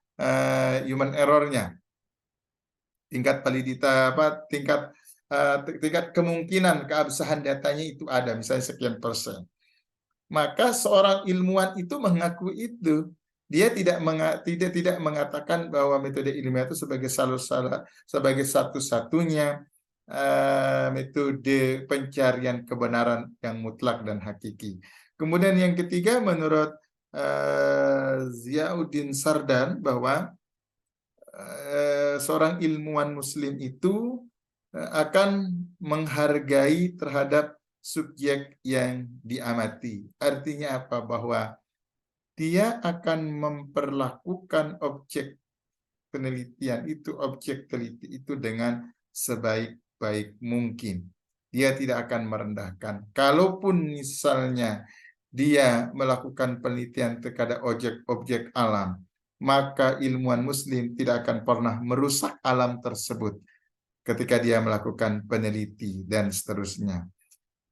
human errornya, tingkat validita tingkat kemungkinan keabsahan datanya itu ada, misalnya sekian persen. Maka seorang ilmuwan itu mengaku itu. Dia tidak mengatakan bahwa metode ilmiah itu sebagai satu-satunya metode pencarian kebenaran yang mutlak dan hakiki. Kemudian yang ketiga, menurut Ziauddin Sardan, bahwa seorang ilmuwan muslim itu akan menghargai terhadap subjek yang diamati. Artinya apa? Bahwa dia akan memperlakukan objek penelitian itu, objek teliti itu dengan sebaik-baik mungkin. Dia tidak akan merendahkan. Kalaupun misalnya dia melakukan penelitian terhadap objek alam, maka ilmuwan muslim tidak akan pernah merusak alam tersebut ketika dia melakukan peneliti dan seterusnya.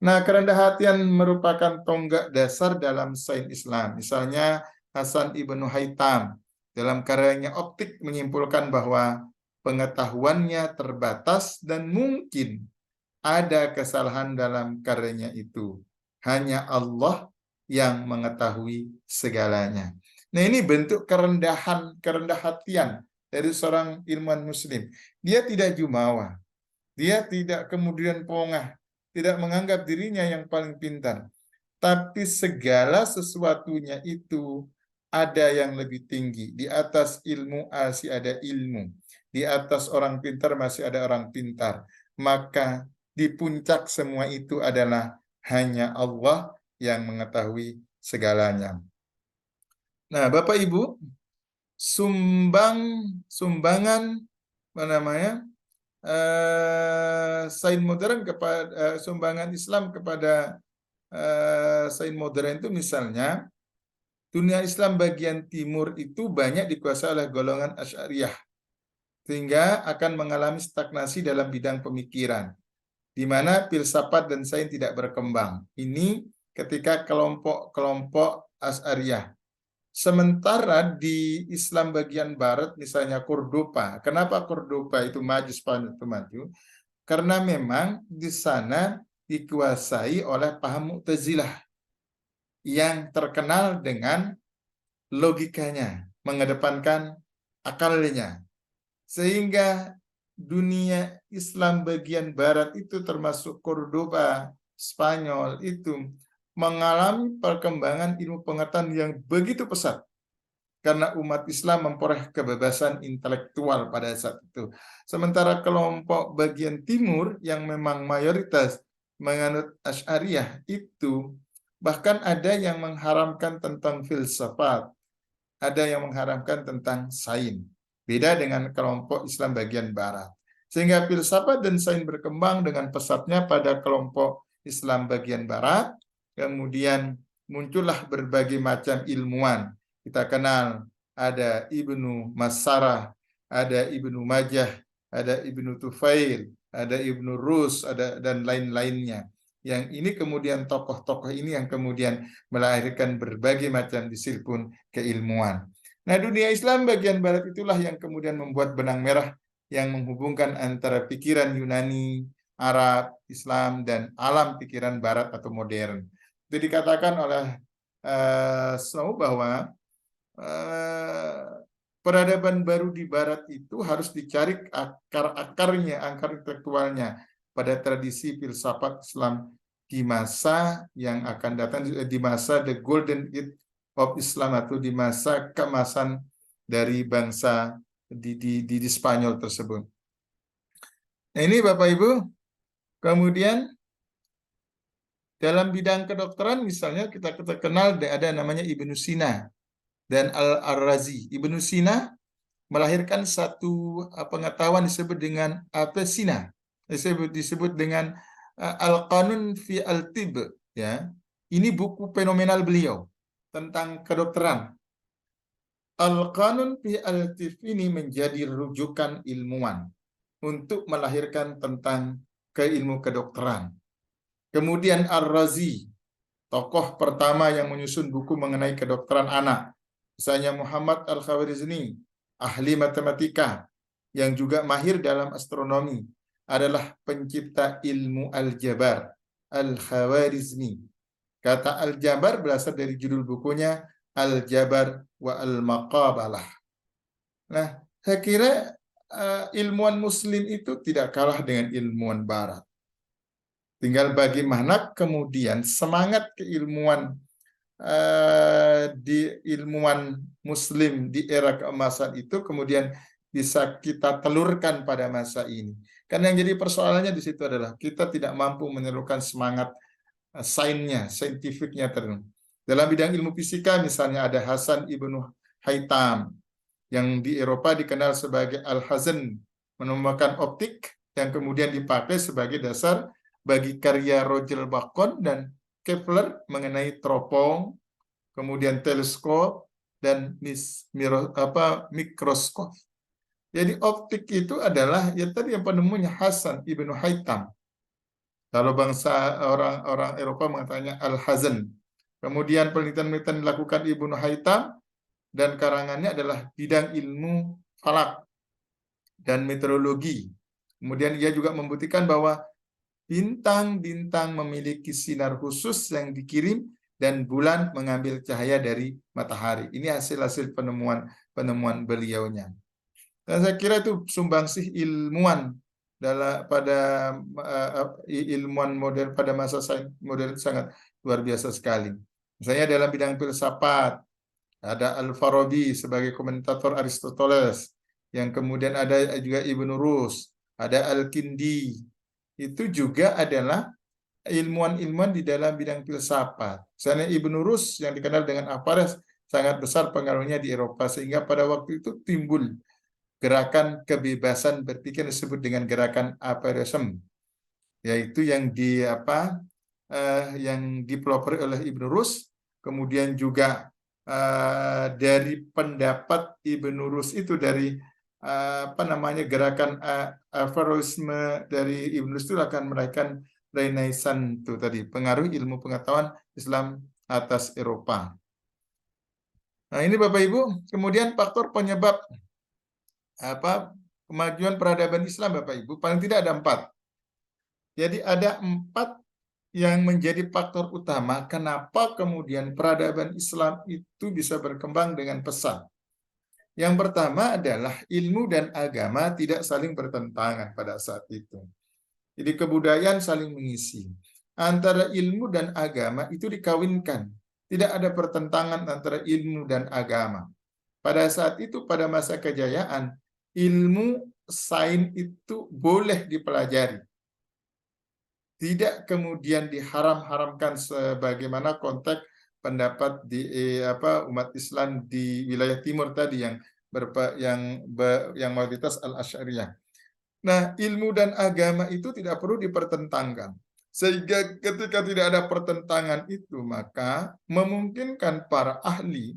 Nah, kerendahan hatian merupakan tonggak dasar dalam sains Islam. Misalnya Hasan Ibnu Haytham dalam karyanya Optik menyimpulkan bahwa pengetahuannya terbatas dan mungkin ada kesalahan dalam karyanya itu. Hanya Allah yang mengetahui segalanya. Nah, ini bentuk kerendah hatian dari seorang ilmuwan muslim. Dia tidak jumawa. Dia tidak kemudian pongah, tidak menganggap dirinya yang paling pintar. Tapi segala sesuatunya itu ada yang lebih tinggi. Di atas ilmu masih ada ilmu. Di atas orang pintar masih ada orang pintar. Maka di puncak semua itu adalah hanya Allah yang mengetahui segalanya. Nah, Bapak Ibu, sumbangan sains modern kepada sumbangan Islam kepada sains modern itu, misalnya dunia Islam bagian timur itu banyak dikuasai oleh golongan Asy'ariyah, sehingga akan mengalami stagnasi dalam bidang pemikiran, di mana filsafat dan sains tidak berkembang. Ini ketika kelompok-kelompok Asy'ariyah. Sementara di Islam bagian barat, misalnya Cordoba. Kenapa Cordoba itu maju, Spanyol itu maju? Karena memang di sana dikuasai oleh paham Mu'tazilah yang terkenal dengan logikanya, mengedepankan akalnya. Sehingga dunia Islam bagian barat itu termasuk Cordoba, Spanyol itu mengalami perkembangan ilmu pengetahuan yang begitu pesat karena umat Islam memperoleh kebebasan intelektual pada saat itu. Sementara kelompok bagian timur yang memang mayoritas menganut Asy'ariyah itu bahkan ada yang mengharamkan tentang filsafat, ada yang mengharamkan tentang sains. Beda dengan kelompok Islam bagian barat. Sehingga filsafat dan sains berkembang dengan pesatnya pada kelompok Islam bagian barat. Kemudian muncullah berbagai macam ilmuwan. Kita kenal ada Ibnu Massarah, ada Ibnu Majah, ada Ibnu Tufail, ada Ibnu Rus, dan lain-lainnya. Yang ini kemudian tokoh-tokoh ini yang kemudian melahirkan berbagai macam disiplin keilmuan. Nah, dunia Islam bagian barat itulah yang kemudian membuat benang merah yang menghubungkan antara pikiran Yunani, Arab, Islam, dan alam pikiran barat atau modern. Itu dikatakan oleh Snow bahwa peradaban baru di barat itu harus dicari akar-akarnya, akar intelektualnya pada tradisi filsafat Islam di masa yang akan datang, di masa the golden age of Islam, atau di masa keemasan dari bangsa di Spanyol tersebut. Nah, ini Bapak Ibu. Kemudian dalam bidang kedokteran misalnya kita kenal ada namanya Ibnu Sina dan Al-Razi. Ibnu Sina melahirkan satu pengetahuan disebut dengan Sina. Disebut dengan Al-Qanun fi Al-Tib, ya. Ini buku fenomenal beliau tentang kedokteran. Al-Qanun fi Al-Tib ini menjadi rujukan ilmuwan untuk melahirkan tentang ke ilmu kedokteran. Kemudian Ar-Razi, tokoh pertama yang menyusun buku mengenai kedokteran anak. Misalnya Muhammad Al-Khwarizmi, ahli matematika, yang juga mahir dalam astronomi, adalah pencipta ilmu Al-Jabar, Al-Khwarizmi. Kata Al-Jabar berasal dari judul bukunya Al-Jabar wa Al-Maqabalah. Nah, saya kira ilmuwan muslim itu tidak kalah dengan ilmuwan barat. Tinggal bagaimana kemudian semangat keilmuan di ilmuwan muslim di era keemasan itu kemudian bisa kita telurkan pada masa ini. Karena yang jadi persoalannya di situ adalah kita tidak mampu menyalurkan semangat saintifiknya tertentu. Dalam bidang ilmu fisika misalnya ada Hasan Ibnu Haytham yang di Eropa dikenal sebagai Al-Hazan, menemukan optik yang kemudian dipakai sebagai dasar bagi karya Roger Bacon dan Kepler mengenai teropong, kemudian teleskop dan mikroskop. Jadi optik itu adalah ya tadi yang penemunya Hasan Ibnu Haytham. Kalau bangsa orang Eropa mengatakannya Al-Hazan. Kemudian penelitian-penelitian dilakukan Ibnu Haytham dan karangannya adalah bidang ilmu falak dan meteorologi. Kemudian ia juga membuktikan bahwa bintang-bintang memiliki sinar khusus yang dikirim dan bulan mengambil cahaya dari matahari. Ini hasil-hasil penemuan beliaunya. Dan saya kira itu sumbangsih ilmuwan pada ilmuwan modern pada masa modern sangat luar biasa sekali. Misalnya dalam bidang filsafat ada Al-Farabi sebagai komentator Aristoteles, yang kemudian ada juga Ibnu Rus, ada Al-Kindi. Itu juga adalah ilmuwan-ilmuwan di dalam bidang filsafat. Misalnya Ibnu Rus yang dikenal dengan Averroes sangat besar pengaruhnya di Eropa, sehingga pada waktu itu timbul gerakan kebebasan berpikir disebut dengan gerakan Averroism, yaitu yang dipelopori oleh Ibnu Rus. Kemudian juga dari pendapat Ibnu Rus itu dari gerakan Averroisme dari Ibnu Rus itu akan menaikkan Renaissance itu tadi, pengaruh ilmu pengetahuan Islam atas Eropa. Nah, ini Bapak Ibu, kemudian faktor penyebab kemajuan peradaban Islam Bapak Ibu, paling tidak ada 4. Jadi ada 4 yang menjadi faktor utama kenapa kemudian peradaban Islam itu bisa berkembang dengan pesat. Yang pertama adalah ilmu dan agama tidak saling bertentangan pada saat itu. Jadi kebudayaan saling mengisi. Antara ilmu dan agama itu dikawinkan. Tidak ada pertentangan antara ilmu dan agama. Pada saat itu, pada masa kejayaan, ilmu sains itu boleh dipelajari. Tidak kemudian diharam-haramkan sebagaimana konteks pendapat di umat Islam di wilayah timur tadi yang mayoritas Al-Asy'ariyah. Nah, ilmu dan agama itu tidak perlu dipertentangkan. Sehingga ketika tidak ada pertentangan itu, maka memungkinkan para ahli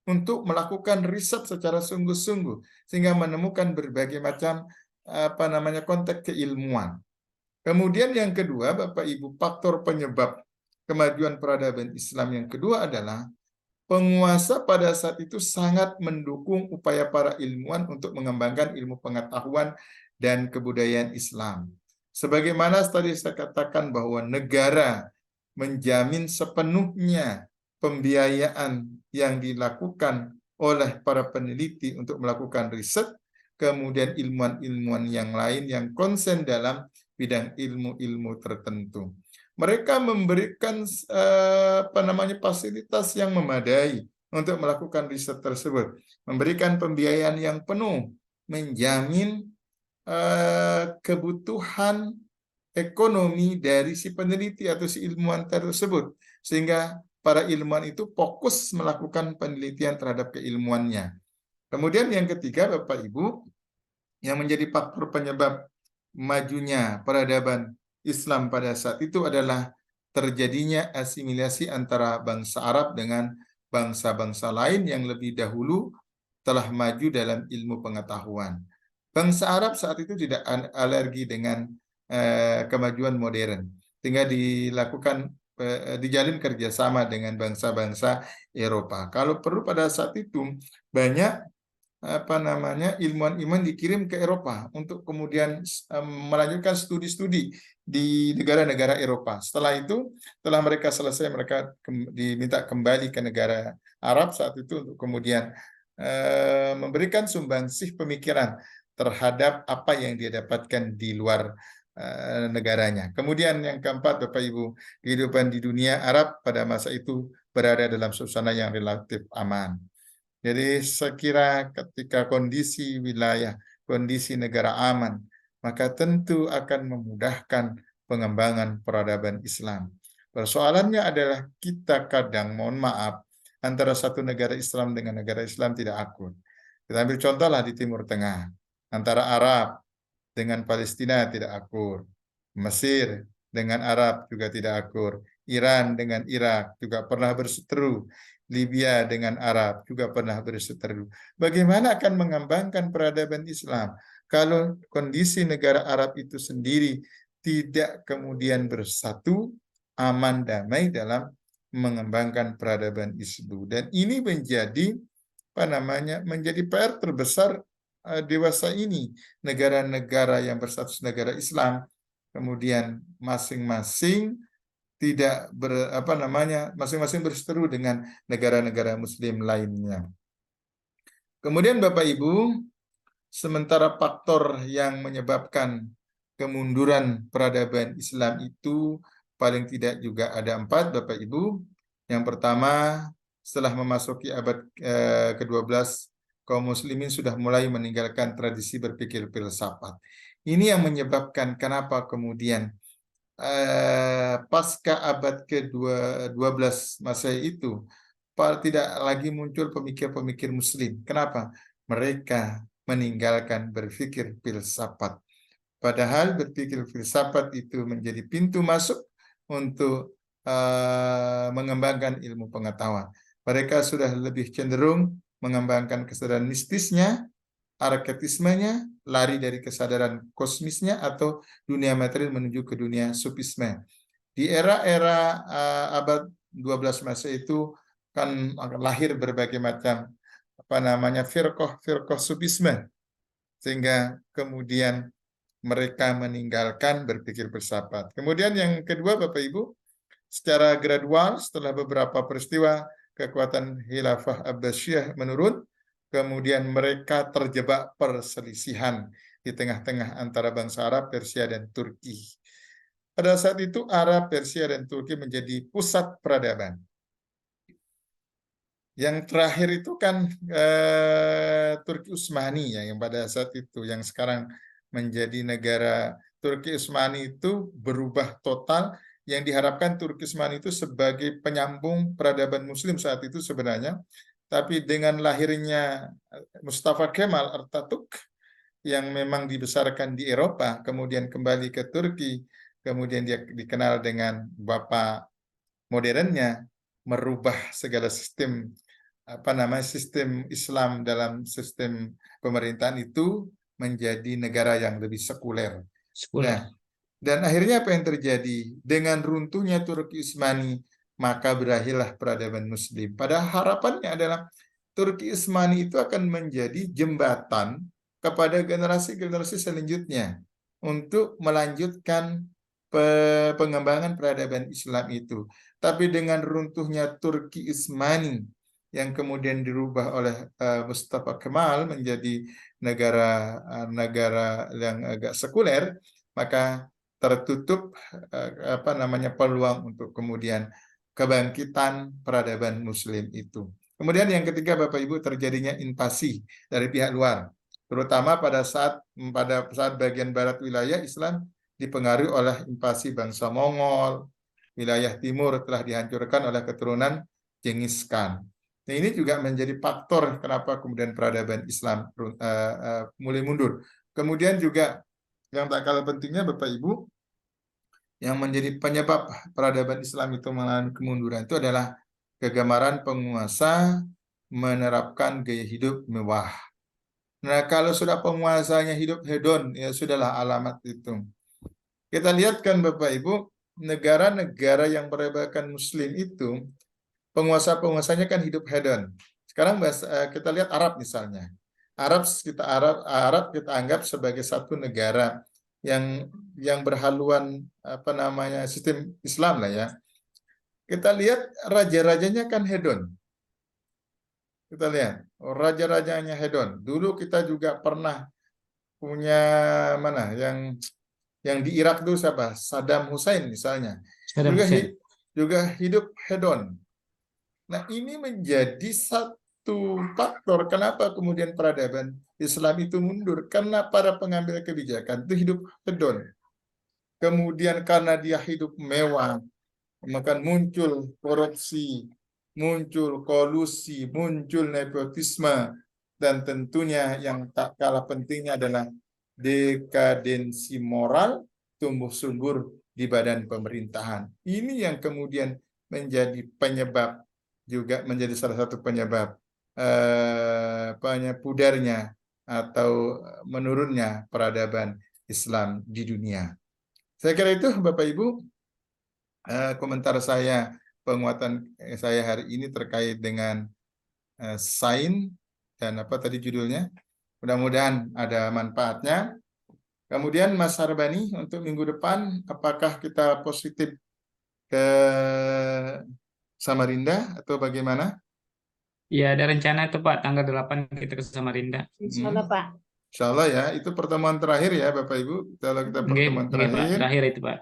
untuk melakukan riset secara sungguh-sungguh sehingga menemukan berbagai macam konteks keilmuan. Kemudian yang kedua, Bapak Ibu, faktor penyebab kemajuan peradaban Islam yang kedua adalah penguasa pada saat itu sangat mendukung upaya para ilmuwan untuk mengembangkan ilmu pengetahuan dan kebudayaan Islam. Sebagaimana tadi saya katakan bahwa negara menjamin sepenuhnya pembiayaan yang dilakukan oleh para peneliti untuk melakukan riset, kemudian ilmuwan-ilmuwan yang lain yang konsen dalam bidang ilmu-ilmu tertentu. Mereka memberikan fasilitas yang memadai untuk melakukan riset tersebut, memberikan pembiayaan yang penuh, menjamin kebutuhan ekonomi dari si peneliti atau si ilmuwan tersebut, sehingga para ilmuwan itu fokus melakukan penelitian terhadap keilmuannya. Kemudian yang ketiga, Bapak Ibu, yang menjadi faktor penyebab majunya peradaban Islam pada saat itu adalah terjadinya asimilasi antara bangsa Arab dengan bangsa-bangsa lain yang lebih dahulu telah maju dalam ilmu pengetahuan. Bangsa Arab saat itu tidak alergi dengan kemajuan modern, sehingga dijalin kerjasama dengan bangsa-bangsa Eropa. Kalau perlu pada saat itu banyak ilmuwan-ilmuwan dikirim ke Eropa untuk kemudian melanjutkan studi-studi di negara-negara Eropa. Setelah mereka selesai, mereka diminta kembali ke negara Arab saat itu untuk kemudian memberikan sumbangsih pemikiran terhadap apa yang dia dapatkan di luar negaranya. Kemudian yang keempat, Bapak Ibu, kehidupan di dunia Arab pada masa itu berada dalam suasana yang relatif aman. Jadi saya kira ketika kondisi wilayah, kondisi negara aman, maka tentu akan memudahkan pengembangan peradaban Islam. Persoalannya adalah kita kadang, mohon maaf, antara satu negara Islam dengan negara Islam tidak akur. Kita ambil contohlah di Timur Tengah, antara Arab dengan Palestina tidak akur, Mesir dengan Arab juga tidak akur, Iran dengan Irak juga pernah berseteru, Libya dengan Arab juga pernah berseteru. Bagaimana akan mengembangkan peradaban Islam kalau kondisi negara Arab itu sendiri tidak kemudian bersatu, aman, damai dalam mengembangkan peradaban Islam? Dan ini menjadi menjadi PR terbesar dewasa ini. Negara-negara yang berstatus negara Islam kemudian masing-masing tidak masing-masing berseteru dengan negara-negara Muslim lainnya. Kemudian Bapak Ibu, sementara faktor yang menyebabkan kemunduran peradaban Islam itu paling tidak juga ada 4, Bapak Ibu. Yang pertama, setelah memasuki abad ke-12, kaum muslimin sudah mulai meninggalkan tradisi berpikir filsafat. Ini yang menyebabkan kenapa kemudian pasca abad ke-12 Masehi itu tidak lagi muncul pemikir-pemikir muslim. Kenapa? Mereka meninggalkan berpikir filsafat. Padahal berpikir filsafat itu menjadi pintu masuk untuk mengembangkan ilmu pengetahuan. Mereka sudah lebih cenderung mengembangkan kesadaran mistisnya, arketismenya, lari dari kesadaran kosmisnya atau dunia materi menuju ke dunia sufisme. Di era-era abad 12 Masehi itu kan lahir berbagai macam firqah sufisme, sehingga kemudian mereka meninggalkan berpikir filsafat. Kemudian yang kedua, Bapak Ibu, secara gradual setelah beberapa peristiwa kekuatan Khilafah Abbasiyah menurun, kemudian mereka terjebak perselisihan di tengah-tengah antara bangsa Arab, Persia, dan Turki. Pada saat itu Arab, Persia, dan Turki menjadi pusat peradaban. Yang terakhir itu kan Turki Utsmani ya, yang pada saat itu, yang sekarang menjadi negara Turki Utsmani itu berubah total. Yang diharapkan Turki Utsmani itu sebagai penyambung peradaban Muslim saat itu sebenarnya. Tapi dengan lahirnya Mustafa Kemal Atatürk yang memang dibesarkan di Eropa, kemudian kembali ke Turki, kemudian dia dikenal dengan bapak modernnya, merubah segala sistem sistem Islam dalam sistem pemerintahan itu menjadi negara yang lebih sekuler. Nah, dan akhirnya apa yang terjadi? Dengan runtuhnya Turki Utsmani, maka berakhirlah peradaban Muslim. Pada harapannya adalah Turki Utsmani itu akan menjadi jembatan kepada generasi-generasi selanjutnya untuk melanjutkan pengembangan peradaban Islam itu. Tapi dengan runtuhnya Turki Utsmani yang kemudian dirubah oleh Mustafa Kemal menjadi negara yang agak sekuler, maka tertutup peluang untuk kemudian kebangkitan peradaban Muslim itu. Kemudian yang ketiga, Bapak Ibu, terjadinya invasi dari pihak luar, terutama pada saat bagian barat wilayah Islam dipengaruhi oleh invasi bangsa Mongol. Wilayah timur telah dihancurkan oleh keturunan Genghis Khan. Nah, ini juga menjadi faktor kenapa kemudian peradaban Islam mulai mundur. Kemudian juga yang tak kalah pentingnya, Bapak Ibu, yang menjadi penyebab peradaban Islam itu mengalami kemunduran itu adalah kegemaran penguasa menerapkan gaya hidup mewah. Nah, kalau sudah penguasanya hidup hedon, ya sudahlah alamat itu. Kita lihat kan Bapak Ibu, negara-negara yang beragama Muslim itu penguasa-penguasanya kan hidup hedon. Sekarang kita lihat Arab misalnya. Arab kita anggap sebagai satu negara yang berhaluan sistem Islam lah ya. Kita lihat raja-rajanya kan hedon. Kita lihat raja-rajanya hedon. Dulu kita juga pernah punya yang di Irak itu siapa? Saddam Hussein misalnya. Juga hidup hedon. Nah, ini menjadi satu faktor kenapa kemudian peradaban Islam itu mundur, karena para pengambil kebijakan itu hidup hedon. Kemudian karena dia hidup mewah, maka muncul korupsi, muncul kolusi, muncul nepotisme, dan tentunya yang tak kalah pentingnya adalah dekadensi moral tumbuh subur di badan pemerintahan. Ini yang kemudian menjadi penyebab, juga menjadi salah satu penyebab pudarnya atau menurunnya peradaban Islam di dunia. Saya kira itu Bapak Ibu komentar saya, penguatan saya hari ini terkait dengan sains dan apa tadi judulnya. Mudah-mudahan ada manfaatnya. Kemudian Mas Harbani, untuk minggu depan apakah kita positif ke Samarinda atau bagaimana? Ya, ada rencana itu Pak, tanggal 8 kita ke Samarinda. Insya Allah Pak. Insya Allah ya, itu pertemuan terakhir ya Bapak Ibu. Kalau kita pertemuan Pak, terakhir itu Pak.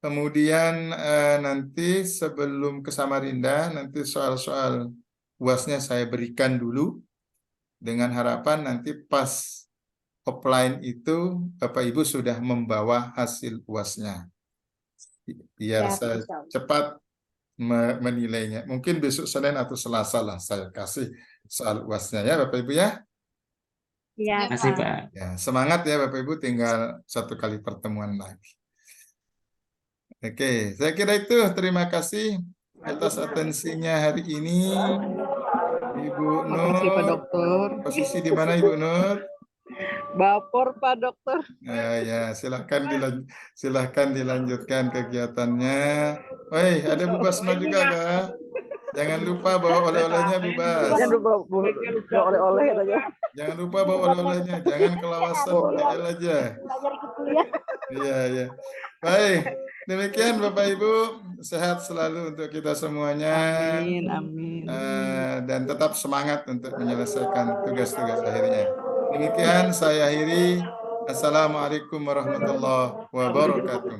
Kemudian nanti sebelum ke Samarinda, nanti soal-soal UASnya saya berikan dulu, dengan harapan nanti pas offline itu Bapak Ibu sudah membawa hasil UASnya. Biar saya cepat menilainya. Mungkin besok Senin atau Selasa lah saya kasih soal UASnya ya Bapak Ibu ya. Iya, Masih Pak. Pak. Ya, semangat ya Bapak Ibu, tinggal satu kali pertemuan lagi. Oke, saya kira itu. Terima kasih atas atensinya hari ini, Ibu Nur. Makasih Pak Dokter. Posisi di mana Ibu Nur? Bapor Pak Dokter. Ya, silahkan dilanjutkan kegiatannya. Woi, ada Bu Basma juga kah? Jangan lupa bawa oleh-olehnya Bu Bas. Jangan lupa bawa oleh-oleh katanya. Jangan lupa bawa oleh-olehnya. Jangan kelawasan PL aja. Iya. Baik, demikian Bapak Ibu. Sehat selalu untuk kita semuanya. Amin. Dan tetap semangat untuk menyelesaikan tugas-tugas akhirnya. Demikian saya akhiri. Assalamualaikum warahmatullahi wabarakatuh.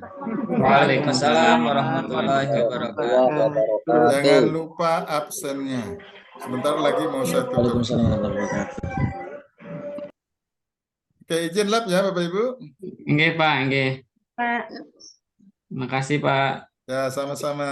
Waalaikumsalam warahmatullahi wabarakatuh. Jangan lupa absennya. Sebentar lagi mau saya tutup. Oke, izin lab ya Bapak Ibu. Nggih Pak, nggih. Pak. Terima kasih Pak. Ya, sama-sama.